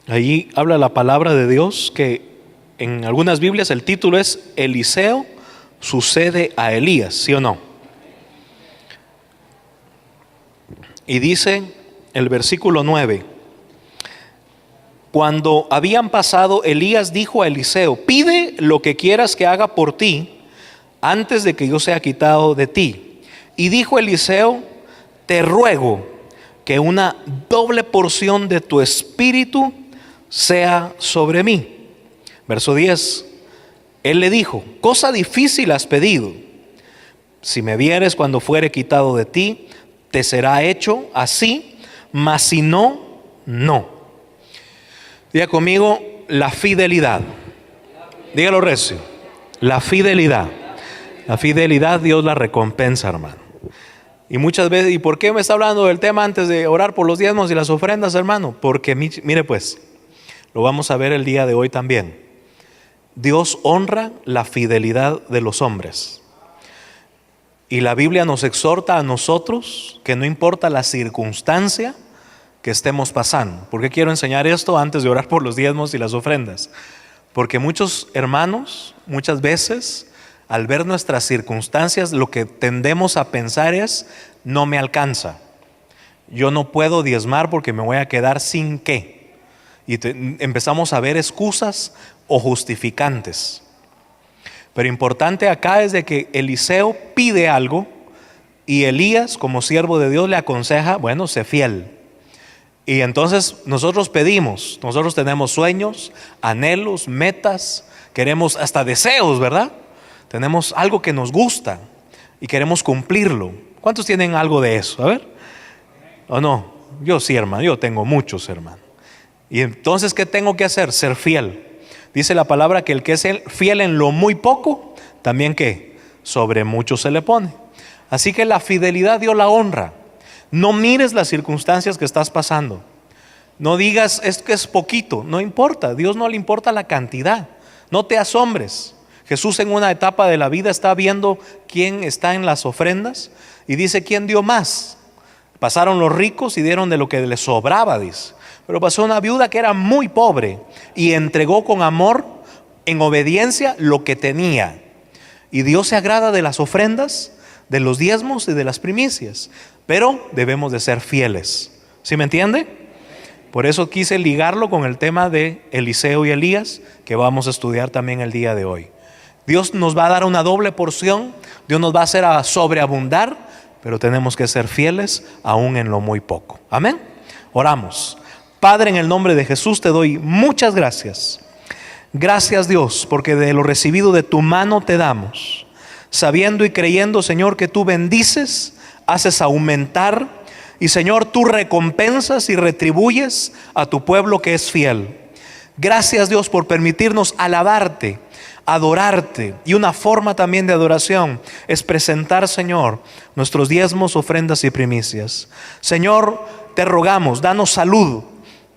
Allí habla la palabra de Dios que en algunas Biblias el título es Eliseo sucede a Elías, ¿sí o no? Y dice el versículo 9: cuando habían pasado, Elías dijo a Eliseo: pide lo que quieras que haga por ti antes de que yo sea quitado de ti. Y dijo Eliseo: te ruego que una doble porción de tu espíritu sea sobre mí. Verso 10: él le dijo: cosa difícil has pedido. Si me vieres cuando fuere quitado de ti, te será hecho así, mas si no, no. Diga conmigo: la fidelidad. Dígalo recio: la fidelidad. La fidelidad Dios la recompensa, hermano. Y muchas veces, ¿y por qué me está hablando del tema antes de orar por los diezmos y las ofrendas, hermano? Porque mire pues, lo vamos a ver el día de hoy también. Dios honra la fidelidad de los hombres. Y la Biblia nos exhorta a nosotros que no importa la circunstancia que estemos pasando. ¿Por qué quiero enseñar esto antes de orar por los diezmos y las ofrendas? Porque muchos hermanos, muchas veces, al ver nuestras circunstancias, lo que tendemos a pensar es: no me alcanza, yo no puedo diezmar porque me voy a quedar sin qué. Y empezamos a ver excusas o justificantes. Pero importante acá es de que Eliseo pide algo y Elías, como siervo de Dios, le aconseja: bueno, sé fiel. Y entonces nosotros pedimos, nosotros tenemos sueños, anhelos, metas, queremos hasta deseos, ¿verdad? Tenemos algo que nos gusta y queremos cumplirlo. ¿Cuántos tienen algo de eso? A ver. ¿O no? Yo sí, hermano, yo tengo muchos, hermano. Y entonces, ¿qué tengo que hacer? Ser fiel. Dice la palabra que el que es fiel en lo muy poco, también ¿qué? Sobre mucho se le pone. Así que la fidelidad Dios la honra. No mires las circunstancias que estás pasando. No digas: es que es poquito. No importa, Dios no le importa la cantidad. No te asombres. Jesús en una etapa de la vida está viendo quién está en las ofrendas y dice: ¿quién dio más? Pasaron los ricos y dieron de lo que les sobraba, dice. Pero pasó una viuda que era muy pobre y entregó con amor, en obediencia, lo que tenía. Y Dios se agrada de las ofrendas, de los diezmos y de las primicias. Pero debemos de ser fieles. ¿Sí me entiende? Por eso quise ligarlo con el tema de Eliseo y Elías, que vamos a estudiar también el día de hoy. Dios nos va a dar una doble porción, Dios nos va a hacer a sobreabundar, pero tenemos que ser fieles aún en lo muy poco. Amén. Oramos. Padre, en el nombre de Jesús te doy muchas gracias. Gracias, Dios, porque de lo recibido de tu mano te damos, sabiendo y creyendo, Señor, que tú bendices, haces aumentar, y Señor, tú recompensas y retribuyes a tu pueblo que es fiel. Gracias, Dios, por permitirnos alabarte, adorarte, y una forma también de adoración es presentar, Señor, nuestros diezmos, ofrendas y primicias. Señor, te rogamos, danos salud,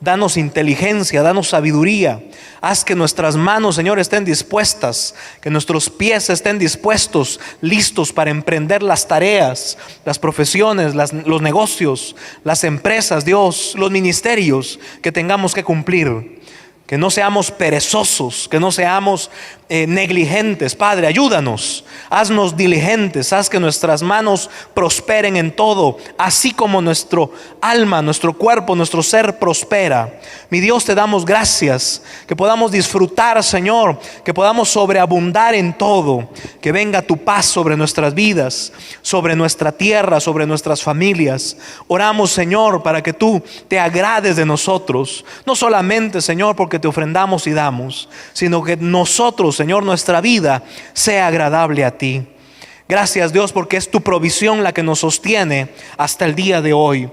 danos inteligencia, danos sabiduría. Haz que nuestras manos, Señor, estén dispuestas, que nuestros pies estén dispuestos, listos para emprender las tareas, las profesiones, los negocios, las empresas, Dios, los ministerios que tengamos que cumplir. Que no seamos perezosos, que no seamos negligentes. Padre, ayúdanos, haznos diligentes, haz que nuestras manos prosperen en todo, así como nuestro alma, nuestro cuerpo, nuestro ser prospera. Mi Dios, te damos gracias, que podamos disfrutar, Señor, que podamos sobreabundar en todo, que venga tu paz sobre nuestras vidas, sobre nuestra tierra, sobre nuestras familias. Oramos, Señor, para que tú te agrades de nosotros, no solamente, Señor, porque te ofrendamos y damos, sino que nosotros, Señor, nuestra vida sea agradable a ti. Gracias, Dios, porque es tu provisión la que nos sostiene hasta el día de hoy.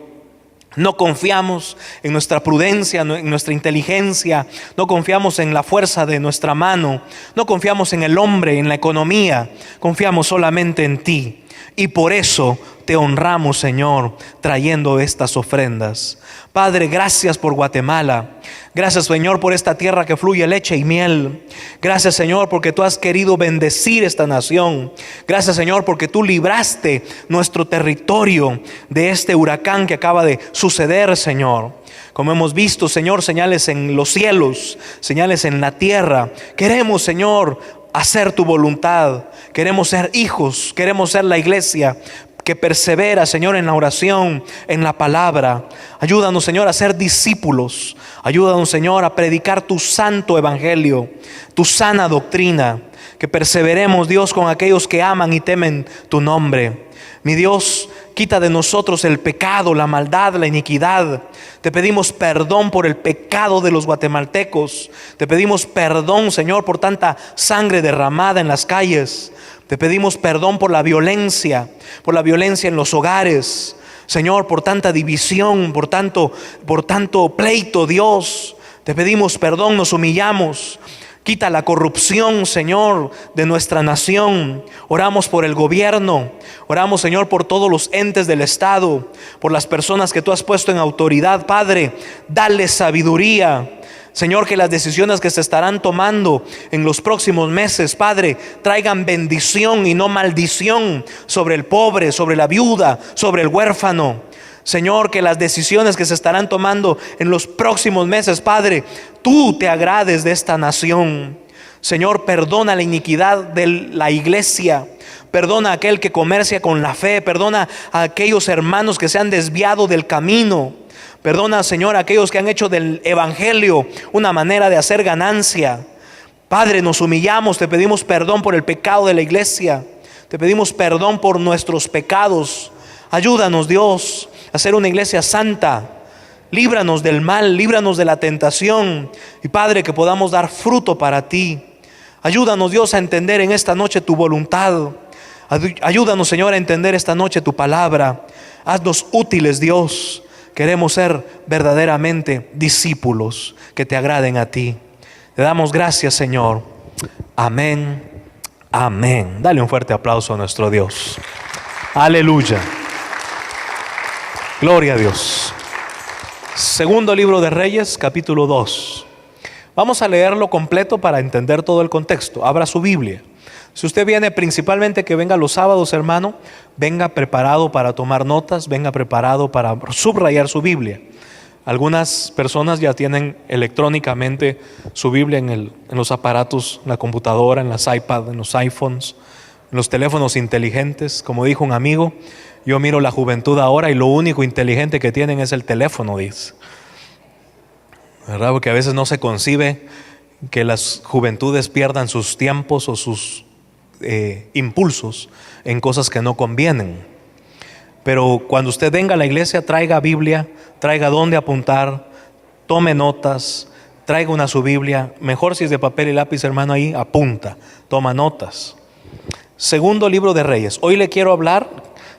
No confiamos en nuestra prudencia, en nuestra inteligencia, no confiamos en la fuerza de nuestra mano, no confiamos en el hombre, en la economía, confiamos solamente en ti. Y por eso te honramos, Señor, trayendo estas ofrendas. Padre, gracias por Guatemala. Gracias, Señor, por esta tierra que fluye leche y miel. Gracias, Señor, porque tú has querido bendecir esta nación. Gracias, Señor, porque tú libraste nuestro territorio de este huracán que acaba de suceder, Señor. Como hemos visto, Señor, señales en los cielos, señales en la tierra. Queremos, Señor, hacer tu voluntad. Queremos ser hijos, queremos ser la iglesia que persevera, Señor, en la oración, en la palabra. Ayúdanos, Señor, a ser discípulos. Ayúdanos, Señor, a predicar tu santo evangelio, tu sana doctrina. Que perseveremos, Dios, con aquellos que aman y temen tu nombre. Mi Dios, quita de nosotros el pecado, la maldad, la iniquidad. Te pedimos perdón por el pecado de los guatemaltecos. Te pedimos perdón, Señor, por tanta sangre derramada en las calles. Te pedimos perdón por la violencia en los hogares. Señor, por tanta división, por tanto pleito, Dios. Te pedimos perdón, nos humillamos. Quita la corrupción, Señor, de nuestra nación. Oramos por el gobierno. Oramos, Señor, por todos los entes del Estado, por las personas que tú has puesto en autoridad. Padre, dale sabiduría. Señor, que las decisiones que se estarán tomando en los próximos meses, Padre, traigan bendición y no maldición sobre el pobre, sobre la viuda, sobre el huérfano. Señor, que las decisiones que se estarán tomando en los próximos meses, Padre, tú te agrades de esta nación. Señor, perdona la iniquidad de la iglesia. Perdona a aquel que comercia con la fe. Perdona a aquellos hermanos que se han desviado del camino. Perdona, Señor, a aquellos que han hecho del evangelio una manera de hacer ganancia. Padre, nos humillamos, te pedimos perdón por el pecado de la iglesia. Te pedimos perdón por nuestros pecados. Ayúdanos, Dios, a ser una iglesia santa. Líbranos del mal, líbranos de la tentación. Y Padre, que podamos dar fruto para ti. Ayúdanos, Dios, a entender en esta noche tu voluntad. Ayúdanos, Señor, a entender esta noche tu palabra. Haznos útiles, Dios. Queremos ser verdaderamente discípulos que te agraden a ti. Te damos gracias, Señor. Amén. Amén. Dale un fuerte aplauso a nuestro Dios. Aleluya. Gloria a Dios. Segundo libro de Reyes, capítulo 2. Vamos a leerlo completo para entender todo el contexto. Abra su Biblia. Si usted viene principalmente, que venga los sábados, hermano, venga preparado para tomar notas, venga preparado para subrayar su Biblia. Algunas personas ya tienen electrónicamente su Biblia en los aparatos, en la computadora, en las iPads, en los iPhones, en los teléfonos inteligentes. Como dijo un amigo, yo miro la juventud ahora y lo único inteligente que tienen es el teléfono, dice. ¿Verdad? Porque a veces no se concibe que las juventudes pierdan sus tiempos o sus impulsos en cosas que no convienen. Pero cuando usted venga a la iglesia, traiga Biblia, traiga dónde apuntar, tome notas, traiga una su Biblia. Mejor si es de papel y lápiz, hermano, ahí apunta, toma notas. Segundo libro de Reyes. Hoy le quiero hablar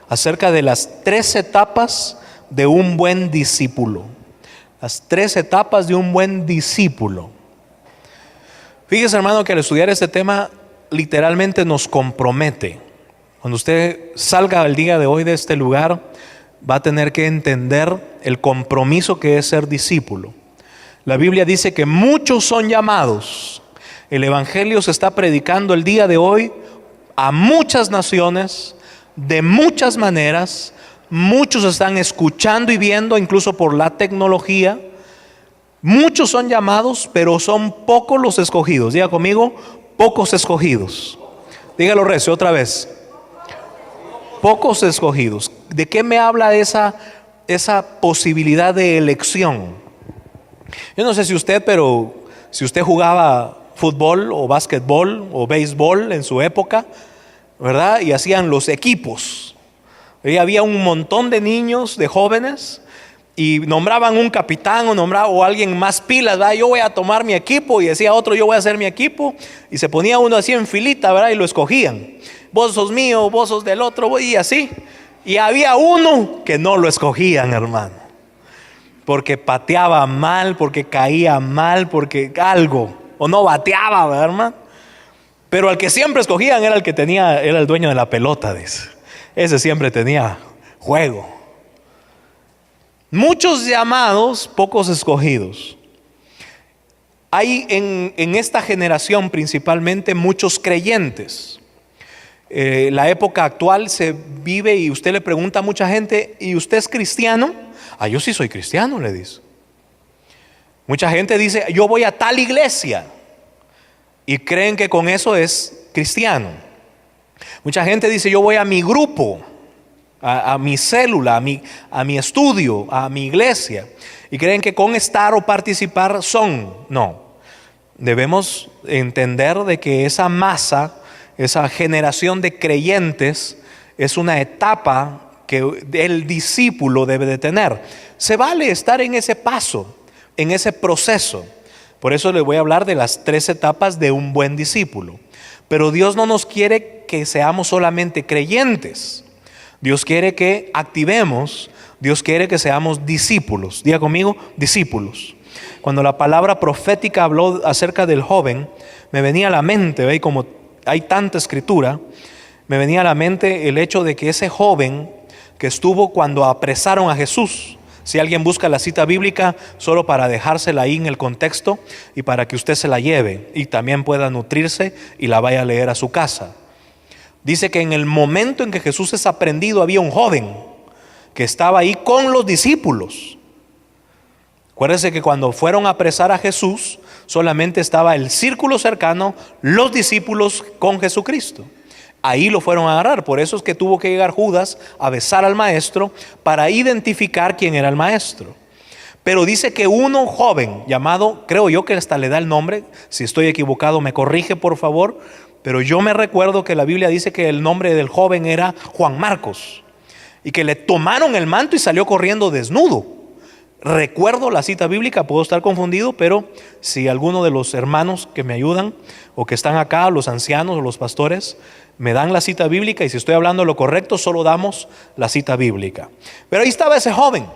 acerca de las 3 etapas de un buen discípulo. Las 3 etapas de un buen discípulo. Fíjese, hermano, que al estudiar este tema literalmente nos compromete. Cuando usted salga el día de hoy de este lugar, va a tener que entender el compromiso que es ser discípulo. La Biblia dice que muchos son llamados. El evangelio se está predicando el día de hoy a muchas naciones, de muchas maneras. Muchos están escuchando y viendo, incluso por la tecnología. Muchos son llamados, pero son pocos los escogidos. Diga conmigo, pocos escogidos. Dígalo recio otra vez. Pocos escogidos. ¿De qué me habla esa posibilidad de elección? Yo no sé si usted, pero si usted jugaba fútbol o básquetbol o béisbol en su época, ¿verdad? Y hacían los equipos. Y había un montón de niños, de jóvenes, y nombraban un capitán o alguien más pilas, ¿verdad? Yo voy a tomar mi equipo, y decía otro, yo voy a hacer mi equipo, y se ponía uno así en filita, ¿verdad? Y lo escogían. Vos sos mío, vos sos del otro, y así. Y había uno que no lo escogían, hermano, porque pateaba mal, porque caía mal, porque algo, o no bateaba, ¿verdad, hermano? Pero al que siempre escogían era era el dueño de la pelota, dice. Ese siempre tenía juego. Muchos llamados, pocos escogidos. Hay en esta generación principalmente muchos creyentes. La época actual se vive y usted le pregunta a mucha gente, ¿y usted es cristiano? Ah, yo sí soy cristiano, le dice. Mucha gente dice, yo voy a tal iglesia, y creen que con eso es cristiano. Mucha gente dice, yo voy a mi grupo, a mi célula, a mi estudio, a mi iglesia, y creen que con estar o participar son. No, debemos entender de que esa masa, esa generación de creyentes es una etapa que el discípulo debe de tener. Se vale estar en ese paso, en ese proceso. Por eso les voy a hablar de las 3 etapas de un buen discípulo. Pero Dios no nos quiere que seamos solamente creyentes. Dios quiere que activemos, Dios quiere que seamos discípulos. Diga conmigo, discípulos. Cuando la palabra profética habló acerca del joven, me venía a la mente, ¿ve? Como hay tanta escritura, me venía a la mente el hecho de que ese joven que estuvo cuando apresaron a Jesús. Si alguien busca la cita bíblica, solo para dejársela ahí en el contexto y para que usted se la lleve y también pueda nutrirse y la vaya a leer a su casa. Dice que en el momento en que Jesús es aprehendido había un joven que estaba ahí con los discípulos. Acuérdense que cuando fueron a apresar a Jesús, solamente estaba el círculo cercano, los discípulos con Jesucristo. Ahí lo fueron a agarrar, por eso es que tuvo que llegar Judas a besar al maestro para identificar quién era el maestro. Pero dice que uno joven llamado, creo yo que hasta le da el nombre, si estoy equivocado me corrige por favor, pero yo me recuerdo que la Biblia dice que el nombre del joven era Juan Marcos y que le tomaron el manto y salió corriendo desnudo. Recuerdo la cita bíblica, puedo estar confundido, pero si alguno de los hermanos que me ayudan o que están acá, los ancianos o los pastores, me dan la cita bíblica y si estoy hablando lo correcto, solo damos la cita bíblica. Pero ahí estaba ese joven.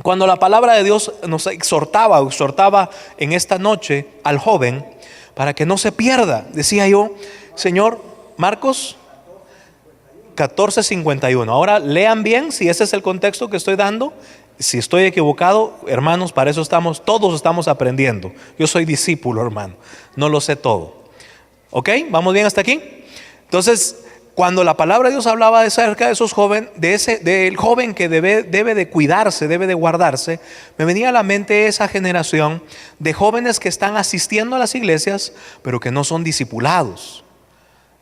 Cuando la palabra de Dios nos exhortaba en esta noche al joven para que no se pierda, decía yo, Señor, Marcos 14:51. Ahora lean bien si ese es el contexto que estoy dando. Si estoy equivocado, hermanos, para eso estamos, todos estamos aprendiendo. Yo soy discípulo, hermano, no lo sé todo. ¿Ok? ¿Vamos bien hasta aquí? Entonces, cuando la palabra de Dios hablaba acerca de esos jóvenes, del joven que debe de cuidarse, debe de guardarse, me venía a la mente esa generación de jóvenes que están asistiendo a las iglesias, pero que no son discipulados,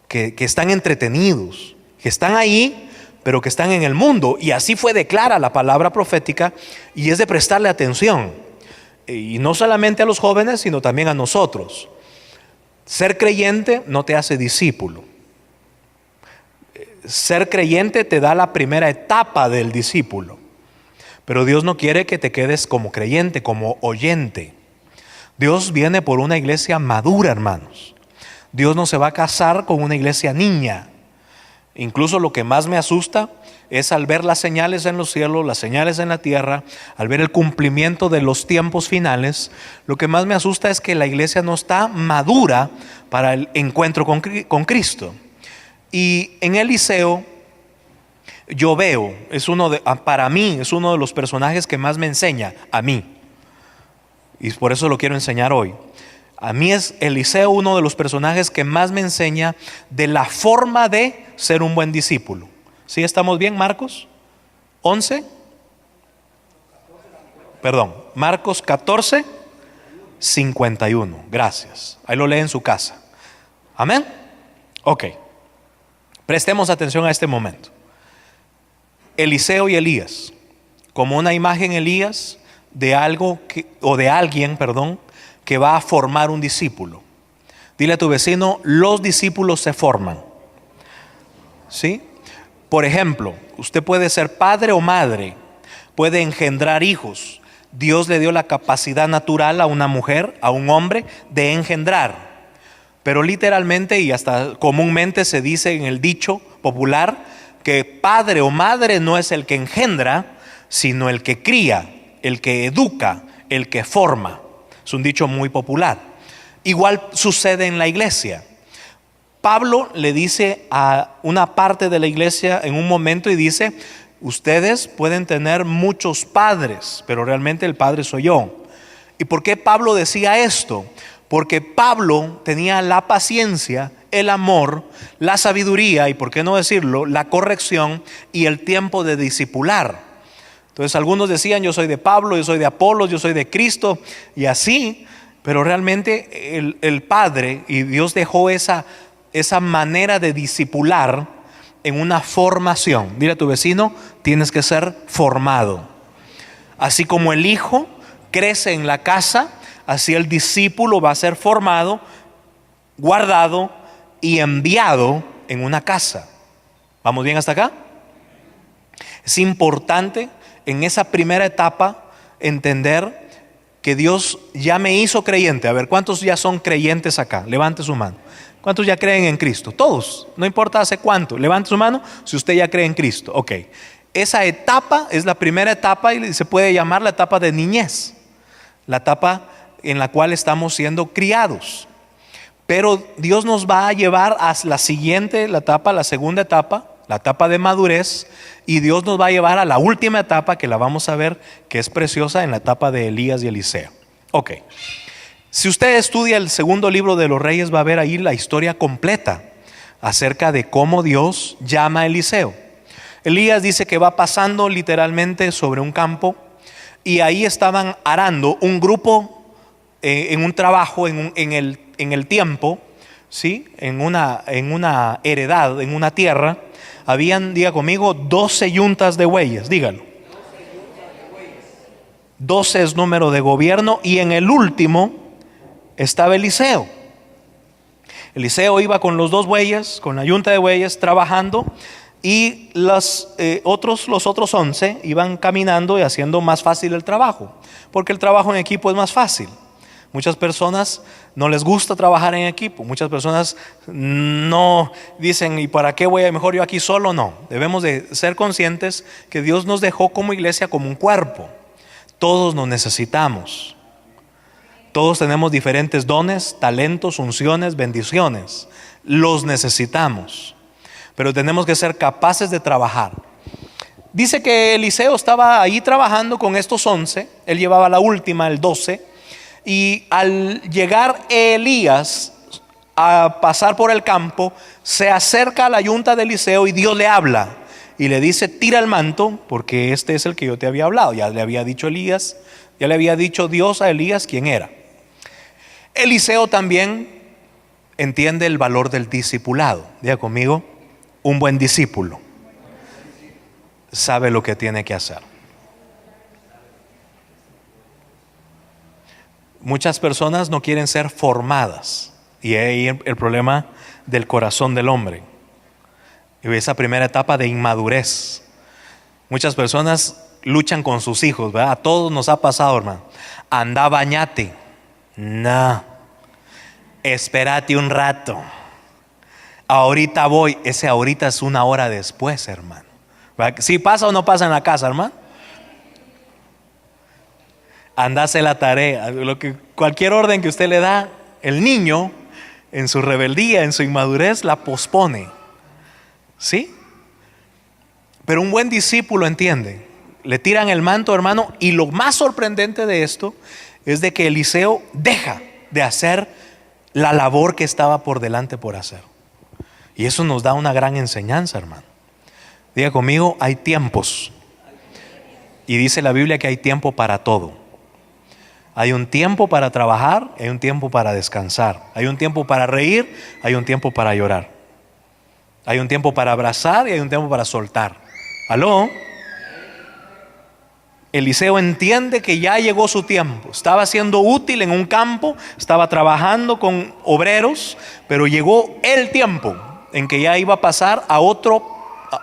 que están entretenidos, que están ahí, pero que están en el mundo. Y así fue declara la palabra profética, y es de prestarle atención. Y no solamente a los jóvenes, sino también a nosotros. Ser creyente no te hace discípulo. Ser creyente te da la primera etapa del discípulo. Pero Dios no quiere que te quedes como creyente, como oyente. Dios viene por una iglesia madura, hermanos. Dios no se va a casar con una iglesia niña. Incluso lo que más me asusta es al ver las señales en los cielos, las señales en la tierra, al ver el cumplimiento de los tiempos finales. Lo que más me asusta es que la iglesia no está madura para el encuentro con Cristo. Y en Eliseo yo veo, para mí es uno de los personajes que más me enseña a mí. Y por eso lo quiero enseñar hoy. A mí es Eliseo uno de los personajes que más me enseña de la forma de ser un buen discípulo. ¿Sí estamos bien, Marcos 11? Perdón, Marcos 14:51. Gracias. Ahí lo lee en su casa. Amén. Ok. Prestemos atención a este momento. Eliseo y Elías, como una imagen Elías de alguien que va a formar un discípulo. Dile a tu vecino, los discípulos se forman. ¿Sí? Por ejemplo, usted puede ser padre o madre, puede engendrar hijos. Dios le dio la capacidad natural a una mujer, a un hombre, de engendrar. Pero literalmente y hasta comúnmente se dice en el dicho popular que padre o madre no es el que engendra, sino el que cría, el que educa, el que forma. Es un dicho muy popular. Igual sucede en la iglesia. Pablo le dice a una parte de la iglesia en un momento y dice, ustedes pueden tener muchos padres, pero realmente el padre soy yo. ¿Y por qué Pablo decía esto? Porque Pablo tenía la paciencia, el amor, la sabiduría y, por qué no decirlo, la corrección y el tiempo de discipular. Entonces algunos decían, yo soy de Pablo, yo soy de Apolos, yo soy de Cristo, y así. Pero realmente el Padre y Dios dejó esa manera de discipular en una formación. Dile a tu vecino, tienes que ser formado. Así como el hijo crece en la casa, así el discípulo va a ser formado, guardado y enviado en una casa. ¿Vamos bien hasta acá? Es importante en esa primera etapa entender que Dios ya me hizo creyente. A ver, ¿cuántos ya son creyentes acá? Levante su mano. ¿Cuántos ya creen en Cristo? Todos, no importa hace cuánto. Levante su mano si usted ya cree en Cristo. Ok, esa etapa es la primera etapa y se puede llamar la etapa de niñez, la etapa en la cual estamos siendo criados. Pero Dios nos va a llevar a la siguiente, la segunda etapa, la etapa de madurez, y Dios nos va a llevar a la última etapa que la vamos a ver, que es preciosa, en la etapa de Elías y Eliseo. Ok, si usted estudia el segundo libro de los Reyes, va a ver ahí la historia completa acerca de cómo Dios llama a Eliseo. Elías dice que va pasando literalmente sobre un campo, y ahí estaban arando un grupo en un trabajo, en el tiempo, ¿sí? en una heredad, en una tierra. Habían, diga conmigo, 12 yuntas de bueyes, dígalo. 12 es número de gobierno, y en el último estaba Eliseo. Eliseo iba con los 2 bueyes, con la yunta de bueyes, trabajando, y los otros 11 iban caminando y haciendo más fácil el trabajo, porque el trabajo en equipo es más fácil. Muchas personas no les gusta trabajar en equipo. Muchas personas no dicen, ¿y para qué voy a mejor yo aquí solo? No, debemos de ser conscientes que Dios nos dejó como iglesia como un cuerpo. Todos nos necesitamos. Todos tenemos diferentes dones, talentos, unciones, bendiciones. Los necesitamos, pero tenemos que ser capaces de trabajar. Dice que Eliseo estaba ahí trabajando con estos 11. Él llevaba la última, el 12. Y al llegar Elías a pasar por el campo, se acerca a la yunta de Eliseo y Dios le habla y le dice, tira el manto, porque este es el que yo te había hablado. Ya le había dicho Elías, ya le había dicho Dios a Elías quién era. Eliseo también entiende el valor del discipulado. Diga conmigo, un buen discípulo sabe lo que tiene que hacer. Muchas personas no quieren ser formadas, y ahí el problema del corazón del hombre, y esa primera etapa de inmadurez. Muchas personas luchan con sus hijos, ¿verdad? A todos nos ha pasado, hermano. Anda, bañate. No, espérate un rato. Ahorita voy. Ese ahorita es una hora después, hermano. ¿Sí pasa o no pasa en la casa, hermano? Andase la tarea. Cualquier orden que usted le da, el niño en su rebeldía, en su inmadurez, la pospone. ¿Sí? Pero un buen discípulo entiende. Le tiran el manto, hermano, y lo más sorprendente de esto es de que Eliseo deja de hacer la labor que estaba por delante por hacer. Y eso nos da una gran enseñanza, hermano. Diga conmigo, hay tiempos. Y dice la Biblia que hay tiempo para todo. Hay un tiempo para trabajar, hay un tiempo para descansar, hay un tiempo para reír, hay un tiempo para llorar, hay un tiempo para abrazar y hay un tiempo para soltar. ¿Aló? Eliseo entiende que ya llegó su tiempo. Estaba siendo útil en un campo, estaba trabajando con obreros, pero llegó el tiempo en que ya iba a pasar a otro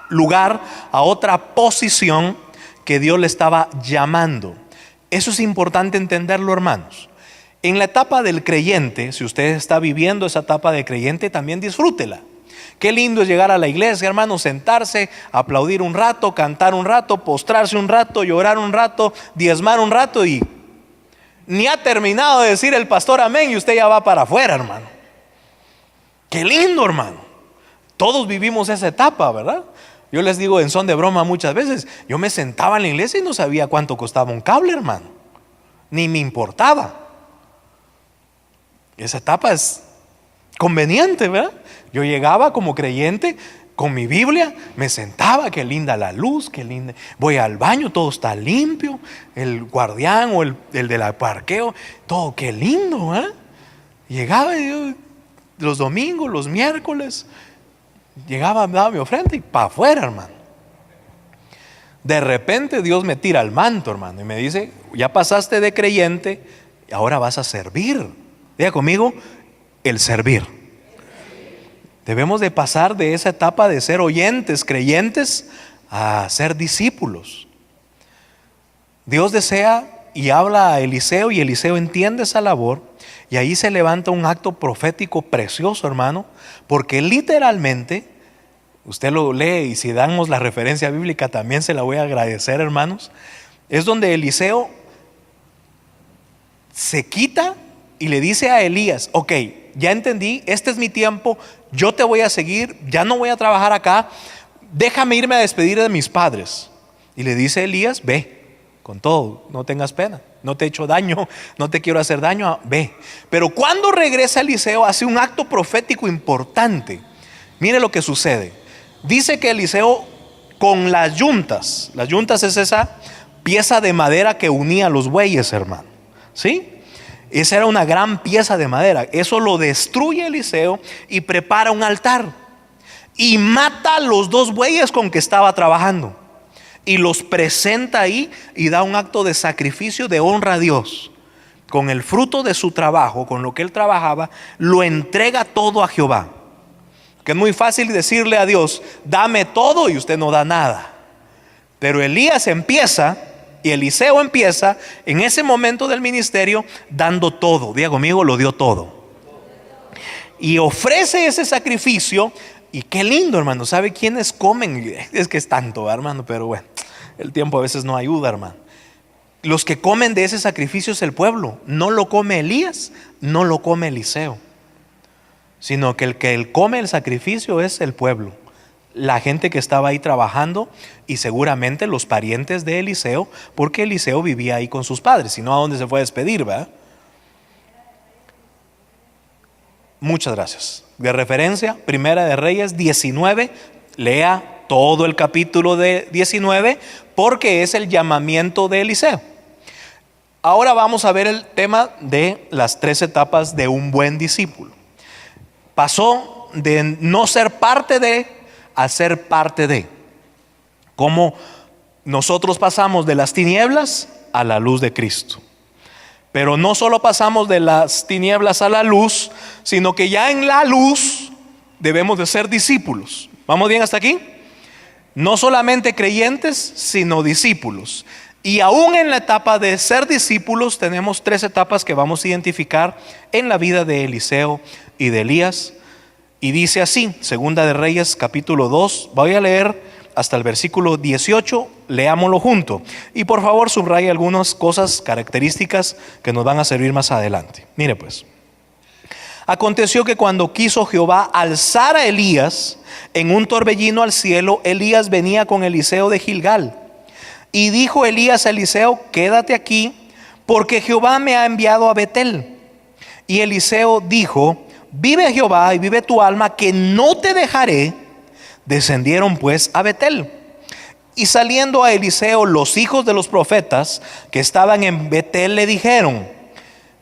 lugar, a otra posición que Dios le estaba llamando. Eso es importante entenderlo, hermanos. En la etapa del creyente, si usted está viviendo esa etapa de creyente, también disfrútela. Qué lindo es llegar a la iglesia, hermano, sentarse, aplaudir un rato, cantar un rato, postrarse un rato, llorar un rato, diezmar un rato, y ni ha terminado de decir el pastor amén y usted ya va para afuera, hermano. Qué lindo, hermano. Todos vivimos esa etapa, ¿verdad? Yo les digo en son de broma muchas veces, yo me sentaba en la iglesia y no sabía cuánto costaba un cable, hermano. Ni me importaba. Esa etapa es conveniente, ¿verdad? Yo llegaba como creyente con mi Biblia, me sentaba, qué linda la luz, qué linda. Voy al baño, todo está limpio, el guardián o el de la parqueo, todo qué lindo, ¿eh? Llegaba yo los domingos, los miércoles, llegaba, daba mi ofrenda y para afuera, hermano. De repente Dios me tira el manto, hermano, y me dice, ya pasaste de creyente, ahora vas a servir. Diga conmigo, el servir. Debemos de pasar de esa etapa de ser oyentes, creyentes, a ser discípulos. Dios desea y habla a Eliseo, y Eliseo entiende esa labor, y ahí se levanta un acto profético precioso, hermano, porque literalmente, usted lo lee, y si damos la referencia bíblica también se la voy a agradecer, hermanos, es donde Eliseo se quita y le dice a Elías, ok, ya entendí, este es mi tiempo, yo te voy a seguir, ya no voy a trabajar acá, déjame irme a despedir de mis padres. Y le dice Elías, ve, con todo, no tengas pena, no te he hecho daño, no te quiero hacer daño, ve. Pero cuando regresa Eliseo hace un acto profético importante. Mire lo que sucede. Dice que Eliseo con las yuntas es esa pieza de madera que unía los bueyes, hermano, ¿sí? Esa era una gran pieza de madera. Eso lo destruye Eliseo y prepara un altar y mata a los 2 bueyes con que estaba trabajando y los presenta ahí y da un acto de sacrificio de honra a Dios. Con el fruto de su trabajo, con lo que él trabajaba, lo entrega todo a Jehová. Que es muy fácil decirle a Dios, dame todo, y usted no da nada. Pero Elías empieza, y Eliseo empieza en ese momento del ministerio dando todo. Diga conmigo, lo dio todo. Y ofrece ese sacrificio. Y qué lindo, hermano. ¿Sabe quiénes comen? Es que es tanto, hermano, pero bueno, el tiempo a veces no ayuda, hermano. Los que comen de ese sacrificio es el pueblo. No lo come Elías, no lo come Eliseo, sino que el come el sacrificio es el pueblo, la gente que estaba ahí trabajando, y seguramente los parientes de Eliseo, porque Eliseo vivía ahí con sus padres, si no, ¿a dónde se fue a despedir, verdad? Muchas gracias. De referencia, Primera de Reyes 19, lea todo el capítulo de 19, porque es el llamamiento de Eliseo. Ahora vamos a ver el tema de las 3 etapas de un buen discípulo. Pasó de no ser parte de a ser parte de. Como nosotros pasamos de las tinieblas a la luz de Cristo. Pero no solo pasamos de las tinieblas a la luz, sino que ya en la luz debemos de ser discípulos. ¿Vamos bien hasta aquí? No solamente creyentes, sino discípulos. Y aún en la etapa de ser discípulos tenemos 3 etapas que vamos a identificar en la vida de Eliseo y de Elías. Y dice así, Segunda de Reyes capítulo 2, voy a leer hasta el versículo 18, leámoslo junto. Y por favor subraye algunas cosas, características que nos van a servir más adelante. Mire pues, aconteció que cuando quiso Jehová alzar a Elías en un torbellino al cielo, Elías venía con Eliseo de Gilgal. Y dijo Elías a Eliseo, quédate aquí, porque Jehová me ha enviado a Betel. Y Eliseo dijo, vive Jehová y vive tu alma, que no te dejaré. Descendieron pues a Betel. Y saliendo a Eliseo los hijos de los profetas que estaban en Betel le dijeron,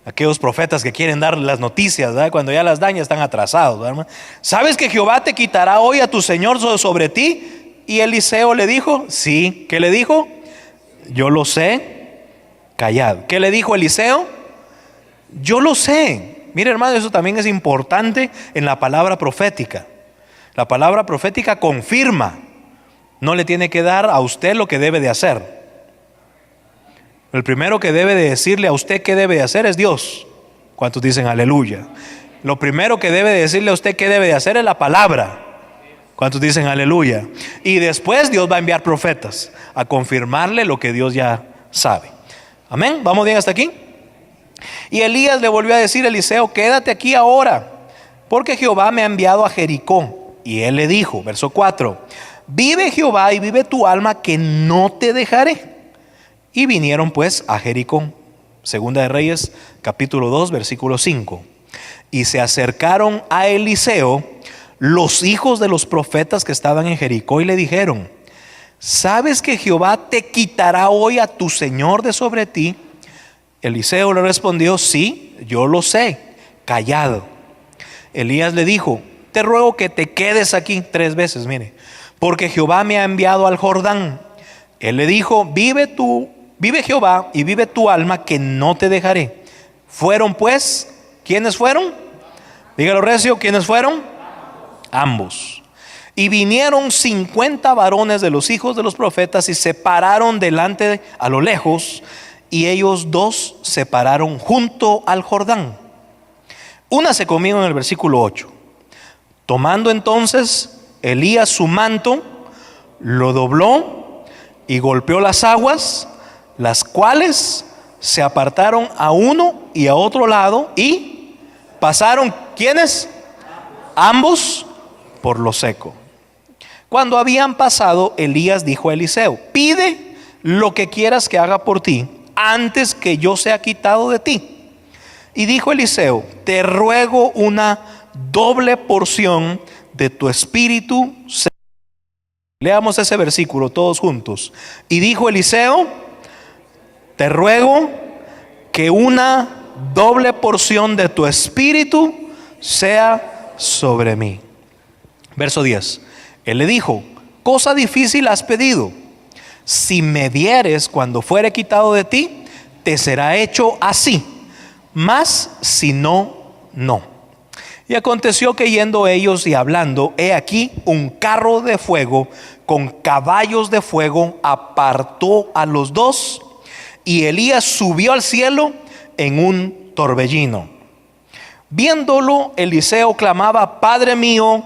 aquellos profetas que quieren dar las noticias, ¿verdad? Cuando ya las dan ya están atrasados, ¿verdad? ¿Sabes que Jehová te quitará hoy a tu Señor sobre ti? Y Eliseo le dijo, sí. ¿Qué le dijo? Yo lo sé, callad. ¿Qué le dijo Eliseo? Yo lo sé. Mire, hermano, eso también es importante en la palabra profética. La palabra profética confirma. No le tiene que dar a usted lo que debe de hacer. El primero que debe de decirle a usted qué debe de hacer es Dios. ¿Cuántos dicen aleluya? Lo primero que debe de decirle a usted qué debe de hacer es la palabra. ¿Cuántos dicen aleluya? Y después Dios va a enviar profetas a confirmarle lo que Dios ya sabe. Amén. ¿Vamos bien hasta aquí? Y Elías le volvió a decir a Eliseo, quédate aquí ahora, porque Jehová me ha enviado a Jericó. Y él le dijo, verso 4, vive Jehová y vive tu alma, que no te dejaré. Y vinieron pues a Jericó. Segunda de Reyes capítulo 2 versículo 5. Y se acercaron a Eliseo los hijos de los profetas que estaban en Jericó y le dijeron: ¿sabes que Jehová te quitará hoy a tu señor de sobre ti? Eliseo le respondió: sí, yo lo sé, callado. Elías le dijo: te ruego que te quedes aquí, 3 veces, mire, porque Jehová me ha enviado al Jordán. Él le dijo: vive Jehová y vive tu alma, que no te dejaré. Fueron pues, ¿quiénes fueron? Dígalo recio, ¿quiénes fueron? Ambos. Y vinieron 50 varones de los hijos de los profetas y se pararon delante a lo lejos, y ellos 2 se pararon junto al Jordán. Una se comió en el versículo 8. Tomando entonces Elías su manto, lo dobló y golpeó las aguas, las cuales se apartaron a uno y a otro lado, y pasaron, ¿quiénes? Ambos por lo seco. Cuando habían pasado, Elías dijo a Eliseo: pide lo que quieras que haga por ti, antes que yo sea quitado de ti. Y dijo Eliseo: te ruego una doble porción de tu espíritu. Leamos ese versículo todos juntos. Y dijo Eliseo: te ruego que una doble porción de tu espíritu sea sobre mí. Verso 10. Él le dijo: cosa difícil has pedido. Si me vieres cuando fuere quitado de ti, te será hecho así. Mas si no, no. Y aconteció que yendo ellos y hablando, he aquí un carro de fuego con caballos de fuego apartó a los 2, y Elías subió al cielo en un torbellino. Viéndolo, Eliseo clamaba: Padre mío,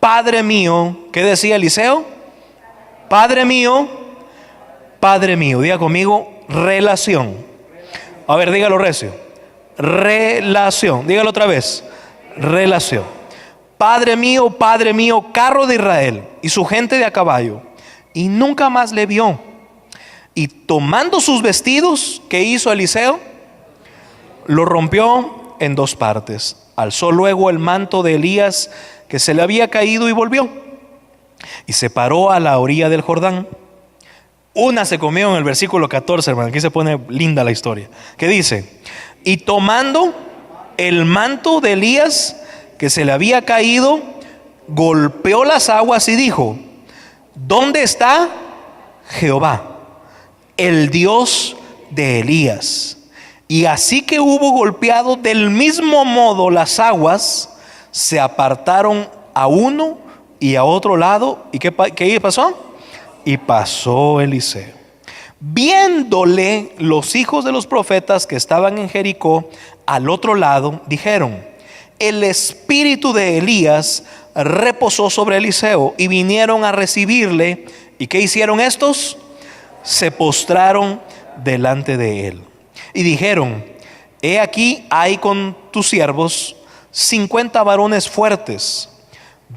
Padre mío. ¿Qué decía Eliseo? Padre mío, Padre mío. Diga conmigo: relación. A ver, dígalo recio. Relación. Dígalo otra vez. Relación. Padre mío, carro de Israel y su gente de a caballo. Y nunca más le vio. Y tomando sus vestidos, ¿qué hizo Eliseo? Lo rompió en 2 partes. Alzó luego el manto de Elías que se le había caído y volvió. Y se paró a la orilla del Jordán. Una se comió en el versículo 14, hermano. Aquí se pone linda la historia. Que dice: y tomando el manto de Elías que se le había caído, golpeó las aguas y dijo: ¿dónde está Jehová, el Dios de Elías? Y así que hubo golpeado del mismo modo las aguas, se apartaron a uno y a otro lado. ¿Y qué pasó? Y pasó Eliseo. Viéndole los hijos de los profetas que estaban en Jericó al otro lado, dijeron: el espíritu de Elías reposó sobre Eliseo. Y vinieron a recibirle. ¿Y qué hicieron estos? Se postraron delante de él. Y dijeron: he aquí hay con tus siervos 50 varones fuertes.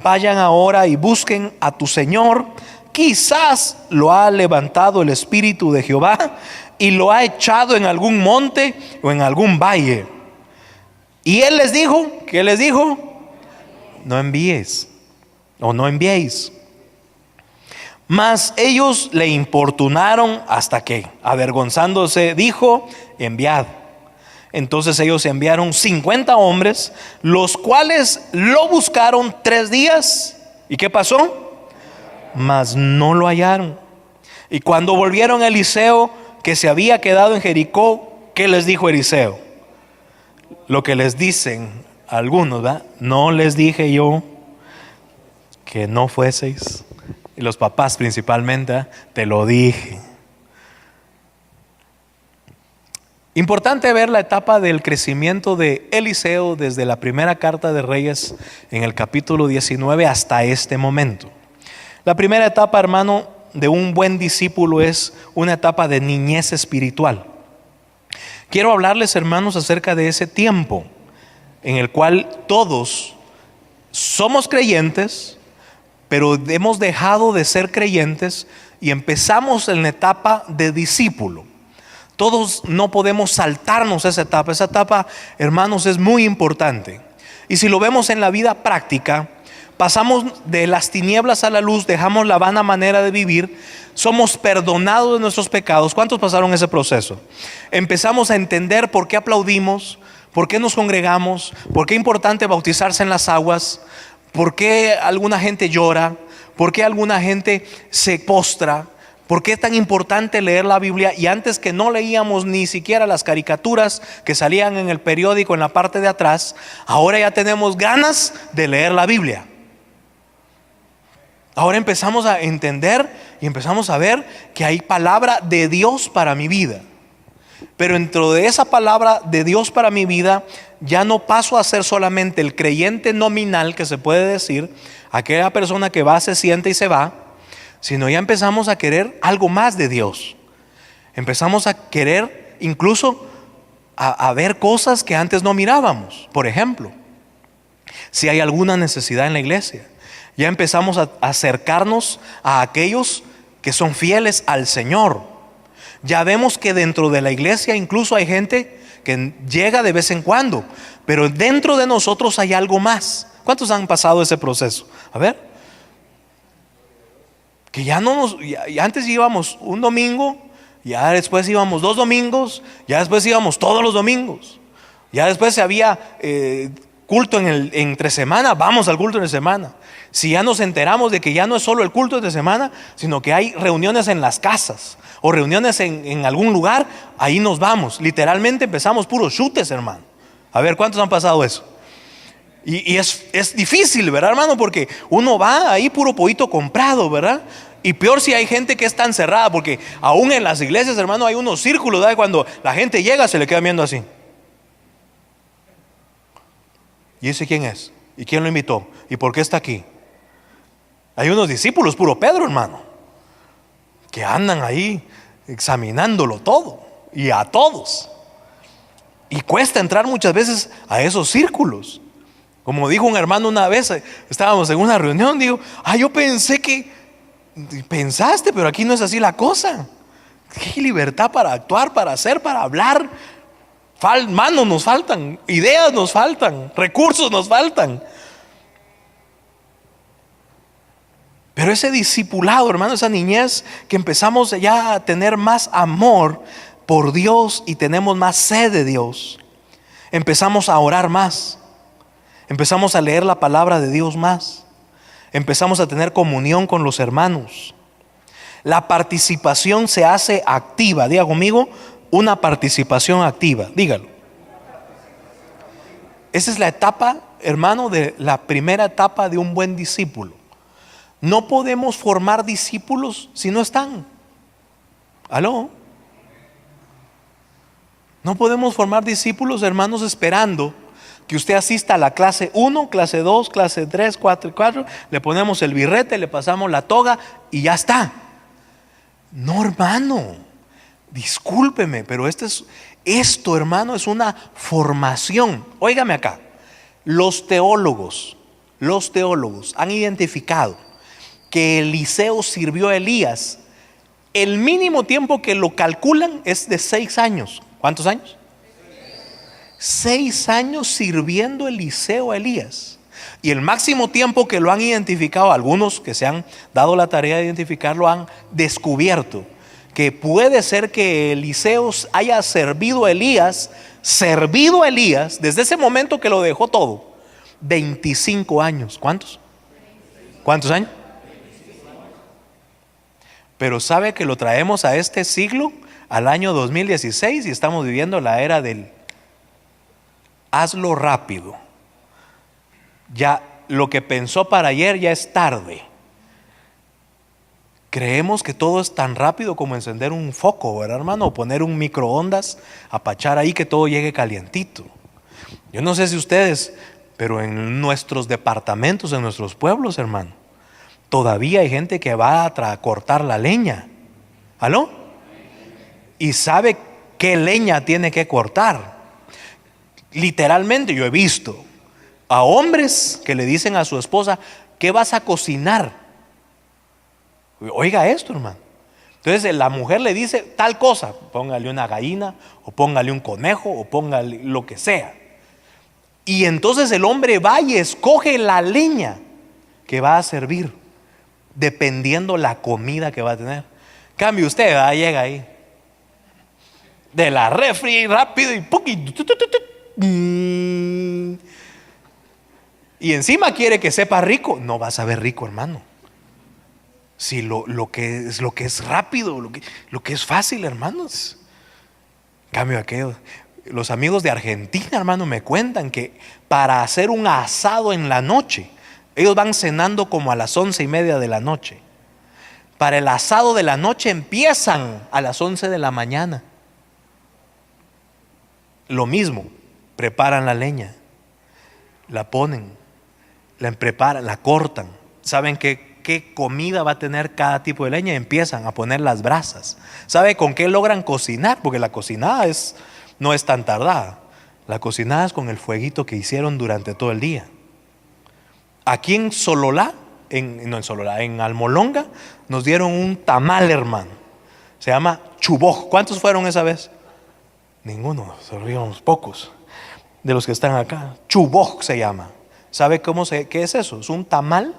Vayan ahora y busquen a tu señor. Quizás lo ha levantado el espíritu de Jehová y lo ha echado en algún monte o en algún valle. Y él les dijo, ¿qué les dijo? No envíes o no enviéis. Mas ellos le importunaron hasta que, avergonzándose, dijo: enviad. Entonces ellos enviaron 50 hombres, los cuales lo buscaron 3 días. ¿Y qué pasó? Mas no lo hallaron. Y cuando volvieron a Eliseo, que se había quedado en Jericó, ¿qué les dijo Eliseo? Lo que les dicen algunos, ¿verdad? No les dije yo que no fueseis. Y los papás principalmente, ¿verdad? Te lo dije. Importante ver la etapa del crecimiento de Eliseo desde la primera carta de Reyes en el capítulo 19 hasta este momento. La primera etapa, hermano, de un buen discípulo es una etapa de niñez espiritual. Quiero hablarles, hermanos, acerca de ese tiempo en el cual todos somos creyentes, pero hemos dejado de ser creyentes y empezamos en la etapa de discípulo. Todos no podemos saltarnos esa etapa. Esa etapa, hermanos, es muy importante. Y si lo vemos en la vida práctica, pasamos de las tinieblas a la luz, dejamos la vana manera de vivir, somos perdonados de nuestros pecados. ¿Cuántos pasaron ese proceso? Empezamos a entender por qué aplaudimos, por qué nos congregamos, por qué es importante bautizarse en las aguas, por qué alguna gente llora, por qué alguna gente se postra, por qué es tan importante leer la Biblia. Y antes, que no leíamos ni siquiera las caricaturas que salían en el periódico en la parte de atrás, ahora ya tenemos ganas de leer la Biblia. Ahora empezamos a entender y empezamos a ver que hay palabra de Dios para mi vida. Pero dentro de esa palabra de Dios para mi vida, ya no paso a ser solamente el creyente nominal, que se puede decir, aquella persona que va, se siente y se va, sino ya empezamos a querer algo más de Dios. Empezamos a querer incluso a ver cosas que antes no mirábamos. Por ejemplo, si hay alguna necesidad en la iglesia, ya empezamos a acercarnos a aquellos que son fieles al Señor. Ya vemos que dentro de la iglesia incluso hay gente que llega de vez en cuando, pero dentro de nosotros hay algo más. ¿Cuántos han pasado ese proceso? A ver, que ya no nos, ya antes íbamos un domingo, ya después íbamos 2 domingos, ya después íbamos todos los domingos, ya después se había culto entre semana, vamos al culto de semana. Si ya nos enteramos de que ya no es solo el culto de semana, sino que hay reuniones en las casas o reuniones en algún lugar, ahí nos vamos. Literalmente empezamos puros chutes, hermano. A ver, ¿cuántos han pasado eso? Y es difícil, ¿verdad, hermano? Porque uno va ahí puro pollito comprado, ¿verdad? Y peor si hay gente que es tan cerrada, porque aún en las iglesias, hermano, hay unos círculos, ¿verdad? Cuando la gente llega se le queda viendo así. ¿Y ese quién es? ¿Y quién lo invitó? ¿Y por qué está aquí? Hay unos discípulos, puro Pedro, hermano, que andan ahí examinándolo todo y a todos. Y cuesta entrar muchas veces a esos círculos. Como dijo un hermano una vez, estábamos en una reunión, digo, yo pensé que pensaste, pero aquí no es así la cosa. Qué libertad para actuar, para hacer, para hablar. Manos nos faltan, ideas nos faltan, recursos nos faltan. Pero ese discipulado, hermano, esa niñez que empezamos ya a tener más amor por Dios y tenemos más sed de Dios, empezamos a orar más, empezamos a leer la palabra de Dios más, empezamos a tener comunión con los hermanos. La participación se hace activa. Diga conmigo, una participación activa. Dígalo. Esa es la etapa, hermano, de la primera etapa de un buen discípulo. No podemos formar discípulos si no están. ¿Aló? No podemos formar discípulos, hermanos, esperando que usted asista a la clase 1, clase 2, clase 3, 4 y 4. Le ponemos el birrete, le pasamos la toga y ya está. No, hermano, discúlpeme, pero esto, hermano, es una formación. Óigame acá, los teólogos han identificado que Eliseo sirvió a Elías. El mínimo tiempo que lo calculan es de 6 años. ¿Cuántos años? 6 años sirviendo Eliseo a Elías. Y el máximo tiempo que lo han identificado, algunos que se han dado la tarea de identificarlo, han descubierto que puede ser que Eliseo haya servido a Elías desde ese momento que lo dejó todo, 25 años. ¿Cuántos? ¿Cuántos años? Pero sabe que lo traemos a este siglo, al año 2016, y estamos viviendo la era del hazlo rápido. Ya lo que pensó para ayer ya es tarde. Creemos que todo es tan rápido como encender un foco, ¿verdad, hermano? O poner un microondas, apachar ahí que todo llegue calientito. Yo no sé si ustedes, pero en nuestros departamentos, en nuestros pueblos, hermano, todavía hay gente que va a cortar la leña. ¿Aló? Y sabe qué leña tiene que cortar. Literalmente yo he visto a hombres que le dicen a su esposa, ¿qué vas a cocinar? Oiga esto, hermano. Entonces la mujer le dice tal cosa, póngale una gallina, o póngale un conejo, o póngale lo que sea. Y entonces el hombre va y escoge la leña. que va a servir, dependiendo la comida que va a tener. Cambio usted, llega ahí de la refri rápido y encima quiere que sepa rico. No va a saber rico, hermano. Si lo que es rápido, lo que es fácil, hermanos. Cambio aquello. Los amigos de Argentina, hermano, me cuentan que para hacer un asado en la noche, ellos van cenando como a las 11:30 de la noche. Para el asado de la noche empiezan a las 11 de la mañana. Lo mismo, preparan la leña, la ponen, la preparan, la cortan. ¿Saben qué comida va a tener cada tipo de leña? Empiezan a poner las brasas. ¿Sabe con qué logran cocinar? Porque la cocinada no es tan tardada. La cocinada es con el fueguito que hicieron durante todo el día. Aquí en Sololá, en Almolonga, nos dieron un tamal, hermano. Se llama chuboj. ¿Cuántos fueron esa vez? Ninguno, servíamos pocos de los que están acá. Chuboj se llama. ¿Sabe qué es eso? Es un tamal